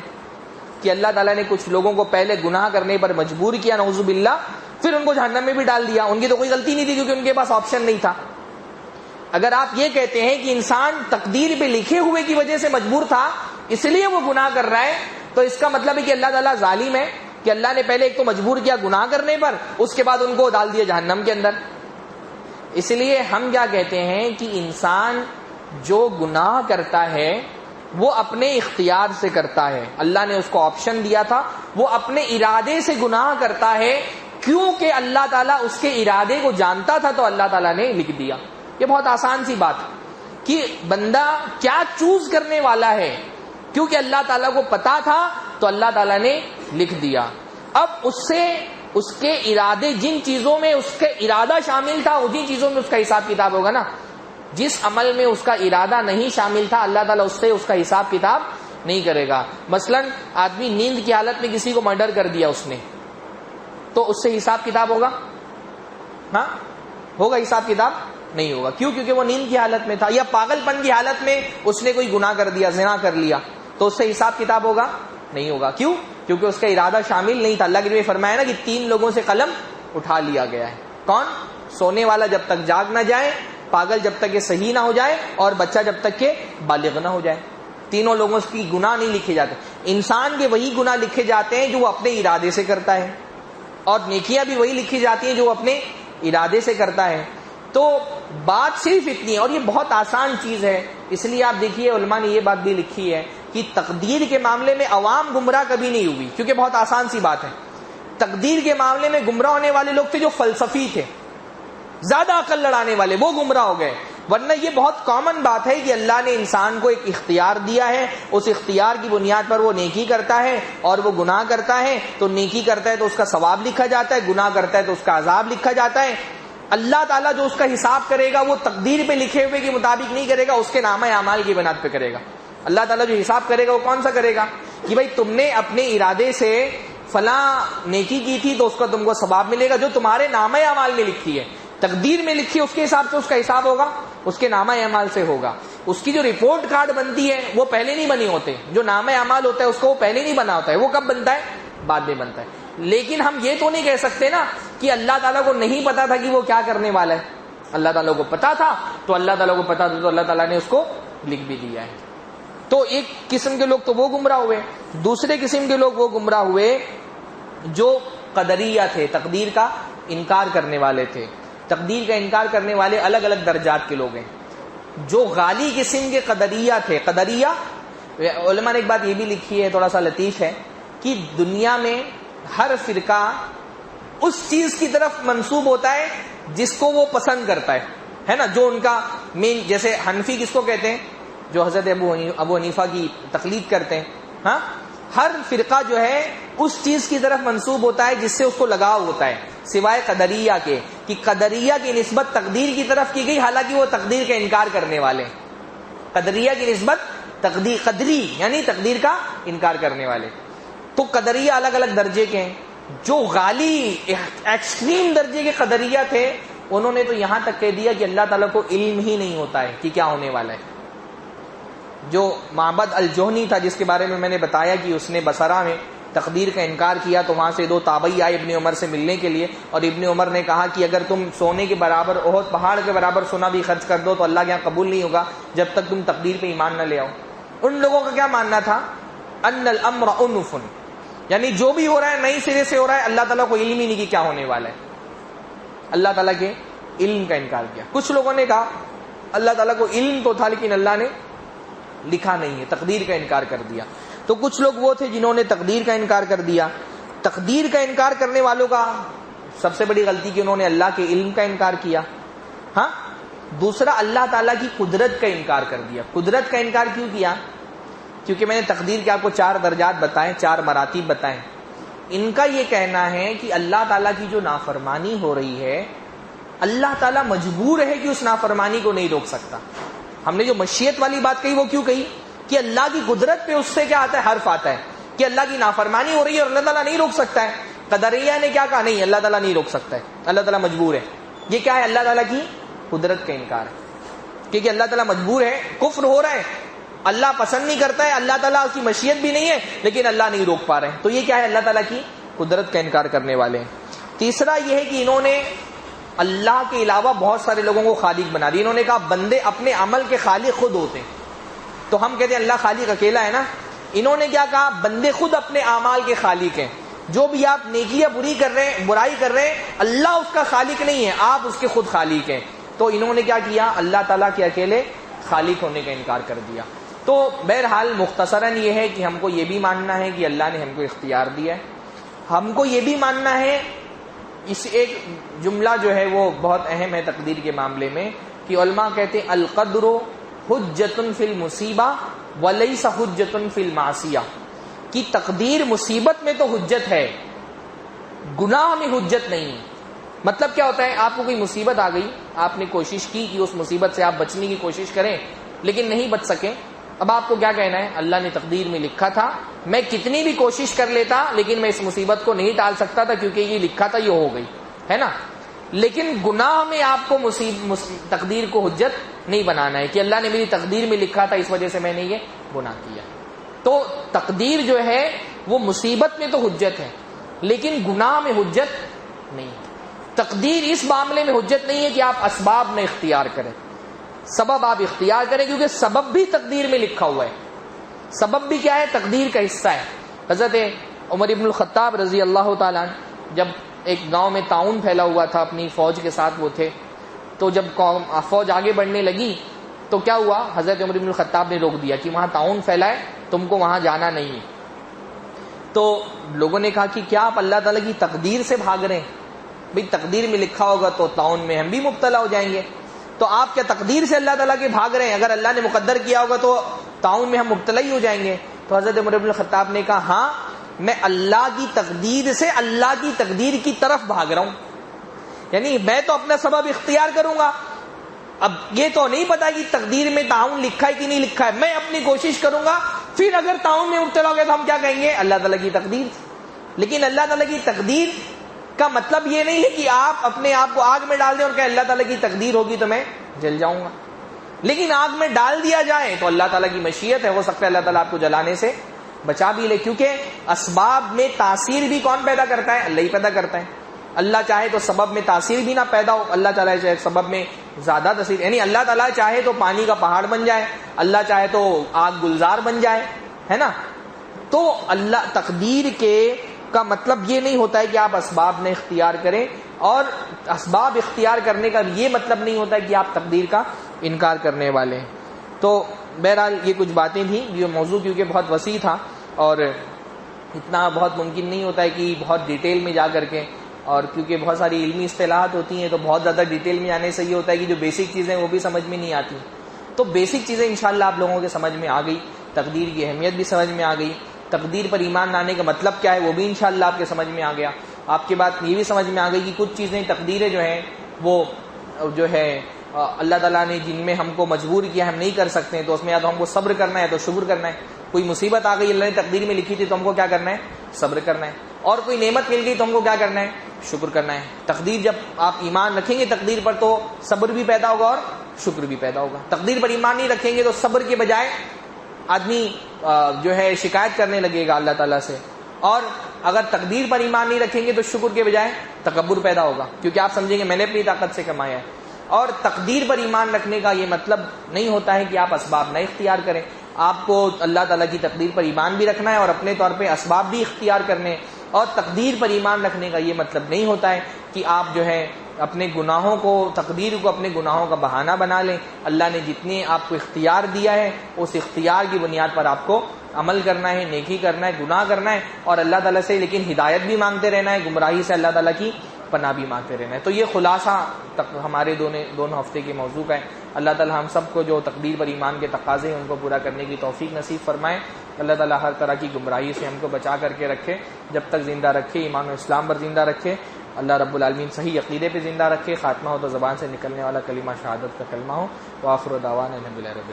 A: کہ اللہ تعالیٰ نے کچھ لوگوں کو پہلے گناہ کرنے پر مجبور کیا نعوذ باللہ، پھر ان کو جہنم میں بھی ڈال دیا. ان کی تو کوئی غلطی نہیں تھی کیونکہ ان کے پاس آپشن نہیں تھا. اگر آپ یہ کہتے ہیں کہ انسان تقدیر پہ لکھے ہوئے کی وجہ سے مجبور تھا اس لیے وہ گناہ کر رہا ہے، تو اس کا مطلب ہے کہ اللہ تعالیٰ ظالم ہے، کہ اللہ نے پہلے ایک تو مجبور کیا گناہ کرنے پر، اس کے بعد ان کو ڈال دیا جہنم کے اندر. اس لیے ہم کیا کہتے ہیں کہ انسان جو گناہ کرتا ہے وہ اپنے اختیار سے کرتا ہے. اللہ نے اس کو آپشن دیا تھا، وہ اپنے ارادے سے گناہ کرتا ہے، کیونکہ اللہ تعالیٰ اس کے ارادے کو جانتا تھا تو اللہ تعالیٰ نے لکھ دیا. یہ بہت آسان سی بات ہے کہ بندہ کیا چوز کرنے والا ہے، کیونکہ اللہ تعالیٰ کو پتا تھا تو اللہ تعالیٰ نے لکھ دیا. اب اس سے اس کے ارادے، جن چیزوں میں اس کا ارادہ شامل تھا اسی چیزوں میں اس کا حساب کتاب ہوگا نا. جس عمل میں اس کا ارادہ نہیں شامل تھا اللہ تعالیٰ اس سے اس کا حساب کتاب نہیں کرے گا. مثلا آدمی نیند کی حالت میں کسی کو مرڈر کر دیا اس نے، تو اس سے حساب کتاب ہوگا؟ ہاں ہوگا؟ حساب کتاب نہیں ہوگا. کیوں؟ کیونکہ وہ نیند کی حالت میں تھا. یا پاگل پن کی حالت میں اس نے کوئی گناہ کر دیا، زنا کر لیا، تو اس سے حساب کتاب ہوگا؟ نہیں ہوگا. کیوں؟ کیونکہ اس کا ارادہ شامل نہیں تھا. اللہ کے نبی فرمایا نا کہ 3 لوگوں سے قلم اٹھا لیا گیا ہے. کون؟ سونے والا جب تک جاگ نہ جائے، پاگل جب تک کہ صحیح نہ ہو جائے، اور بچہ جب تک کہ بالغ نہ ہو جائے. تینوں لوگوں کی گناہ نہیں لکھے جاتے. انسان کے وہی گناہ لکھے جاتے ہیں جو وہ اپنے ارادے سے کرتا ہے، اور نیکیاں بھی وہی لکھی جاتی ہیں جو وہ اپنے ارادے سے کرتا ہے. تو بات صرف اتنی ہے، اور یہ بہت آسان چیز ہے. اس لیے آپ دیکھیے علماء نے یہ بات بھی لکھی ہے کہ تقدیر کے معاملے میں عوام گمراہ کبھی نہیں ہوئی، کیونکہ بہت آسان سی بات ہے. تقدیر کے معاملے میں گمراہ ہونے والے لوگ تھے جو فلسفی تھے، زیادہ عقل لڑانے والے، وہ گمراہ ہو گئے. ورنہ یہ بہت کامن بات ہے کہ اللہ نے انسان کو ایک اختیار دیا ہے، اس اختیار کی بنیاد پر وہ نیکی کرتا ہے اور وہ گناہ کرتا ہے. تو نیکی کرتا ہے تو اس کا ثواب لکھا جاتا ہے، گناہ کرتا ہے تو اس کا عذاب لکھا جاتا ہے. اللہ تعالیٰ جو اس کا حساب کرے گا وہ تقدیر پہ لکھے ہوئے کے مطابق نہیں کرے گا، اس کے نامہ اعمال کی بنیاد پہ کرے گا. اللہ تعالیٰ جو حساب کرے گا وہ کون سا کرے گا؟ کہ بھائی تم نے اپنے ارادے سے فلاں نیکی کی تھی تو اس کا تم کو ثواب ملے گا، جو تمہارے نامہ اعمال میں لکھی ہے، تقدیر میں لکھی ہے، اس کے حساب سے اس کا حساب ہوگا، اس کے نامہ اعمال سے ہوگا. اس کی جو رپورٹ کارڈ بنتی ہے وہ پہلے نہیں بنی ہوتے. جو نامہ اعمال ہوتا ہے اس کو وہ پہلے نہیں بنا ہوتا ہے، وہ کب بنتا ہے؟ بعد میں بنتا ہے. لیکن ہم یہ تو نہیں کہہ سکتے نا کہ اللہ تعالیٰ کو نہیں پتا تھا کہ وہ کیا کرنے والا ہے. اللہ تعالیٰ کو پتا تھا، تو اللہ تعالیٰ کو پتا تھا تو اللہ تعالیٰ نے اس کو لکھ بھی دیا ہے. تو ایک قسم کے لوگ تو وہ گمراہ ہوئے. دوسرے قسم کے لوگ وہ گمراہ ہوئے جو قدریہ تھے، تقدیر کا انکار کرنے والے تھے. تقدیر کا انکار کرنے والے الگ الگ درجات کے لوگ ہیں. جو غالی قسم کے قدریہ تھے، قدریہ علماء نے ایک بات یہ بھی لکھی ہے، تھوڑا سا لطیف ہے، کہ دنیا میں ہر فرقہ اس چیز کی طرف منسوب ہوتا ہے جس کو وہ پسند کرتا ہے نا. جو ان کا مین، جیسے حنفی کس کو کہتے ہیں؟ جو حضرت ابو حنیفہ کی تقلید کرتے ہیں. ہاں، ہر فرقہ جو ہے اس چیز کی طرف منسوب ہوتا ہے جس سے اس کو لگاؤ ہوتا ہے، سوائے قدریہ کے، کہ قدریہ کی نسبت تقدیر کی طرف کی گئی، حالانکہ وہ تقدیر کا انکار کرنے والے. قدریہ کی نسبت تقدیر، قدری یعنی تقدیر کا انکار کرنے والے. تو قدریہ الگ الگ درجے کے ہیں. جو غالی ایکسٹریم درجے کے قدریہ تھے انہوں نے تو یہاں تک کہہ دیا کہ اللہ تعالیٰ کو علم ہی نہیں ہوتا ہے کہ کیا ہونے والا ہے. جو معبد الجہنی تھا جس کے بارے میں نے بتایا کہ اس نے بصرہ میں تقدیر کا انکار کیا، تو وہاں سے 2 تابعی آئے ابن عمر سے ملنے کے لیے، اور ابن عمر نے کہا کہ اگر تم سونے کے برابر، احد پہاڑ کے برابر سونا بھی خرچ کر دو تو اللہ کے یہاں قبول نہیں ہوگا جب تک تم تقدیر پہ ایمان نہ لے آؤ. ان لوگوں کا کیا ماننا تھا؟ ان الامر انف، یعنی جو بھی ہو رہا ہے نئی سرے سے ہو رہا ہے، اللہ تعالیٰ کو علم ہی نہیں کہ کیا ہونے والا ہے. اللہ تعالیٰ کے علم کا انکار کیا. کچھ لوگوں نے کہا اللہ تعالیٰ کو علم تو تھا لیکن اللہ نے لکھا نہیں ہے، تقدیر کا انکار کر دیا. تو کچھ لوگ وہ تھے جنہوں نے تقدیر کا انکار کر دیا. تقدیر کا انکار کرنے والوں کا سب سے بڑی غلطی کہ انہوں نے اللہ کے علم کا انکار کیا. ہاں، دوسرا اللہ تعالیٰ کی قدرت کا انکار کر دیا. قدرت کا انکار کیوں کیا؟ کیونکہ میں نے تقدیر کے آپ کو 4 درجات بتائے، 4 مراتب بتائے. ان کا یہ کہنا ہے کہ اللہ تعالیٰ کی جو نافرمانی ہو رہی ہے، اللہ تعالیٰ مجبور ہے کہ اس نافرمانی کو نہیں روک سکتا. ہم نے جو مشیت والی بات کہی وہ کیوں کہی؟ کہ اللہ کی قدرت پہ اس سے کیا آتا ہے؟ حرف آتا ہے کہ اللہ کی نافرمانی ہو رہی ہے اور اللہ تعالیٰ نہیں روک سکتا ہے. قدریہ نے کیا کہا؟ نہیں، اللہ تعالیٰ نہیں روک سکتا ہے، اللہ تعالیٰ مجبور ہے. یہ کیا ہے؟ اللہ تعالیٰ کی قدرت کا انکار ہے، کیونکہ اللہ تعالیٰ مجبور ہے. کفر ہو رہا ہے، اللہ پسند نہیں کرتا ہے، اللہ تعالیٰ کی مشیت بھی نہیں ہے لیکن اللہ نہیں روک پا رہے ہیں. تو یہ کیا ہے؟ اللہ تعالیٰ کی قدرت کا انکار کرنے والے ہیں. تیسرا یہ ہے کہ انہوں نے اللہ کے علاوہ بہت سارے لوگوں کو خالق بنا دیا. انہوں نے کہا بندے اپنے عمل کے خالق خود ہوتے ہیں. تو ہم کہتے ہیں اللہ خالق اکیلا ہے نا. انہوں نے کیا کہا؟ بندے خود اپنے اعمال کے خالق ہیں. جو بھی آپ نیکیاں برائی کر رہے ہیں، اللہ اس کا خالق نہیں ہے، آپ اس کے خود خالق ہیں۔ تو انہوں نے کیا کیا؟ اللہ تعالیٰ کے اکیلے خالق ہونے کا انکار کر دیا۔ تو بہرحال مختصراً یہ ہے کہ ہم کو یہ بھی ماننا ہے کہ اللہ نے ہم کو اختیار دیا ہے، ہم کو یہ بھی ماننا ہے، اس ایک جملہ جو ہے وہ بہت اہم ہے تقدیر کے معاملے میں، کہ علماء کہتے ہیں القدر حجۃ فی المصیبہ ولیس حجۃ فی المعصیہ، کہ تقدیر مصیبت میں تو حجت ہے، گناہ میں حجت نہیں۔ مطلب کیا ہوتا ہے؟ آپ کو کوئی مصیبت آ گئی، آپ نے کوشش کی کہ اس مصیبت سے آپ بچنے کی کوشش کریں لیکن نہیں بچ سکے، اب آپ کو کیا کہنا ہے؟ اللہ نے تقدیر میں لکھا تھا، میں کتنی بھی کوشش کر لیتا لیکن میں اس مصیبت کو نہیں ٹال سکتا تھا کیونکہ یہ لکھا تھا، یہ ہو گئی، ہے نا۔ لیکن گناہ میں آپ کو تقدیر کو حجت نہیں بنانا ہے کہ اللہ نے میری تقدیر میں لکھا تھا، اس وجہ سے میں نے یہ گناہ کیا۔ تو تقدیر جو ہے وہ مصیبت میں تو حجت ہے لیکن گناہ میں حجت نہیں ہے۔ تقدیر اس معاملے میں حجت نہیں ہے کہ آپ اسباب میں اختیار کریں، سبب آپ اختیار کریں، کیونکہ سبب بھی تقدیر میں لکھا ہوا ہے، سبب بھی کیا ہے؟ تقدیر کا حصہ ہے۔ حضرت عمر ابن الخطاب رضی اللہ تعالیٰ عنہ جب ایک گاؤں میں طاعون پھیلا ہوا تھا، اپنی فوج کے ساتھ وہ تھے، تو جب فوج آگے بڑھنے لگی تو کیا ہوا؟ حضرت عمر ابن الخطاب نے روک دیا کہ وہاں طاعون پھیلا ہے، تم کو وہاں جانا نہیں ہے۔ تو لوگوں نے کہا کہ کیا آپ اللہ تعالیٰ کی تقدیر سے بھاگ رہے ہیں؟ بھئی تقدیر میں لکھا ہوگا تو طاعون میں ہم بھی مبتلا ہو جائیں گے، تو آپ کیا تقدیر سے اللہ تعالیٰ کے بھاگ رہے ہیں؟ اگر اللہ نے مقدر کیا ہوگا تو طاعون میں ہم مبتلا ہی ہو جائیں گے۔ تو حضرت عمر بن الخطاب نے کہا ہاں، میں اللہ کی تقدیر سے اللہ کی تقدیر کی طرف بھاگ رہا ہوں، یعنی میں تو اپنا سبب اختیار کروں گا، اب یہ تو نہیں پتا کہ تقدیر میں طاعون لکھا ہے کہ نہیں لکھا ہے، میں اپنی کوشش کروں گا، پھر اگر طاعون میں مبتلا ہو گیا تو ہم کیا کہیں گے؟ اللہ تعالیٰ کی تقدیر۔ لیکن اللہ تعالیٰ کی تقدیر کا مطلب یہ نہیں ہے کہ آپ اپنے آپ کو آگ میں ڈال دیں اور کہیں اللہ تعالیٰ کی تقدیر ہوگی تو میں جل جاؤں گا۔ لیکن آگ میں ڈال دیا جائے تو اللہ تعالیٰ کی مشیت ہے، ہو سکتا ہے اللہ تعالیٰ آپ کو جلانے سے بچا بھی لے، کیونکہ اسباب میں تاثیر بھی کون پیدا کرتا ہے؟ اللہ ہی پیدا کرتا ہے۔ اللہ چاہے تو سبب میں تاثیر بھی نہ پیدا ہو، اللہ تعالیٰ چاہے سبب میں زیادہ تاثیر، یعنی اللہ تعالیٰ چاہے تو پانی کا پہاڑ بن جائے، اللہ چاہے تو آگ گلزار بن جائے، ہے نا۔ تو اللہ تقدیر کے کا مطلب یہ نہیں ہوتا ہے کہ آپ اسباب نے اختیار کریں، اور اسباب اختیار کرنے کا یہ مطلب نہیں ہوتا ہے کہ آپ تقدیر کا انکار کرنے والے ہیں۔ تو بہرحال یہ کچھ باتیں تھیں، یہ موضوع کیونکہ بہت وسیع تھا اور اتنا بہت ممکن نہیں ہوتا ہے کہ بہت ڈیٹیل میں جا کر کے، اور کیونکہ بہت ساری علمی اصطلاحات ہوتی ہیں تو بہت زیادہ ڈیٹیل میں جانے سے یہ ہوتا ہے کہ جو بیسک چیزیں وہ بھی سمجھ میں نہیں آتی۔ تو بیسک چیزیں انشاءاللہ آپ لوگوں کے سمجھ میں آ گئی، تقدیر کی اہمیت بھی سمجھ میں آ گئی، تقدیر پر ایمان لانے کا مطلب کیا ہے وہ بھی انشاءاللہ آپ کے سمجھ میں آ گیا۔ آپ کے بات یہ بھی سمجھ میں آ گئی کہ کچھ چیزیں تقدیریں جو ہیں وہ جو ہے اللہ تعالیٰ نے جن میں ہم کو مجبور کیا ہم نہیں کر سکتے ہیں، تو اس میں یا تو ہم کو صبر کرنا ہے تو شکر کرنا ہے۔ کوئی مصیبت آ گئی اللہ نے تقدیر میں لکھی تھی تو ہم کو کیا کرنا ہے؟ صبر کرنا ہے۔ اور کوئی نعمت مل گئی تو ہم کو کیا کرنا ہے؟ شکر کرنا ہے۔ تقدیر جب آپ ایمان رکھیں گے تقدیر پر تو صبر بھی پیدا ہوگا اور شکر بھی پیدا ہوگا۔ تقدیر پر ایمان نہیں رکھیں گے تو صبر کے بجائے آدمی جو ہے شکایت کرنے لگے گا اللہ تعالیٰ سے، اور اگر تقدیر پر ایمان نہیں رکھیں گے تو شکر کے بجائے تکبر پیدا ہوگا، کیونکہ آپ سمجھیں گے میں نے اپنی طاقت سے کمایا ہے۔ اور تقدیر پر ایمان رکھنے کا یہ مطلب نہیں ہوتا ہے کہ آپ اسباب نہ اختیار کریں، آپ کو اللہ تعالیٰ کی تقدیر پر ایمان بھی رکھنا ہے اور اپنے طور پہ اسباب بھی اختیار کرنے۔ اور تقدیر پر ایمان رکھنے کا یہ مطلب نہیں ہوتا ہے کہ آپ جو ہے اپنے گناہوں کو، تقدیر کو اپنے گناہوں کا بہانہ بنا لیں۔ اللہ نے جتنے آپ کو اختیار دیا ہے اس اختیار کی بنیاد پر آپ کو عمل کرنا ہے، نیکی کرنا ہے، گناہ کرنا ہے، اور اللہ تعالیٰ سے لیکن ہدایت بھی مانگتے رہنا ہے، گمراہی سے اللہ تعالیٰ کی پناہ بھی مانگتے رہنا ہے۔ تو یہ خلاصہ ہمارے دونوں ہفتے کے موضوع کا ہے۔ اللہ تعالیٰ ہم سب کو جو تقدیر پر ایمان کے تقاضے ہیں ان کو پورا کرنے کی توفیق نصیب فرمائے۔ اللہ تعالیٰ ہر طرح کی گمراہی سے ہم کو بچا کر کے رکھے، جب تک زندہ رکھے، ایمان و اسلام پر زندہ رکھے۔ اللہ رب العالمین صحیح عقیدے پہ زندہ رکھے، خاتمہ ہو تو زبان سے نکلنے والا کلمہ شہادت کا کلمہ ہو۔ وآخر دعوانا الحمدللہ رب العالمین۔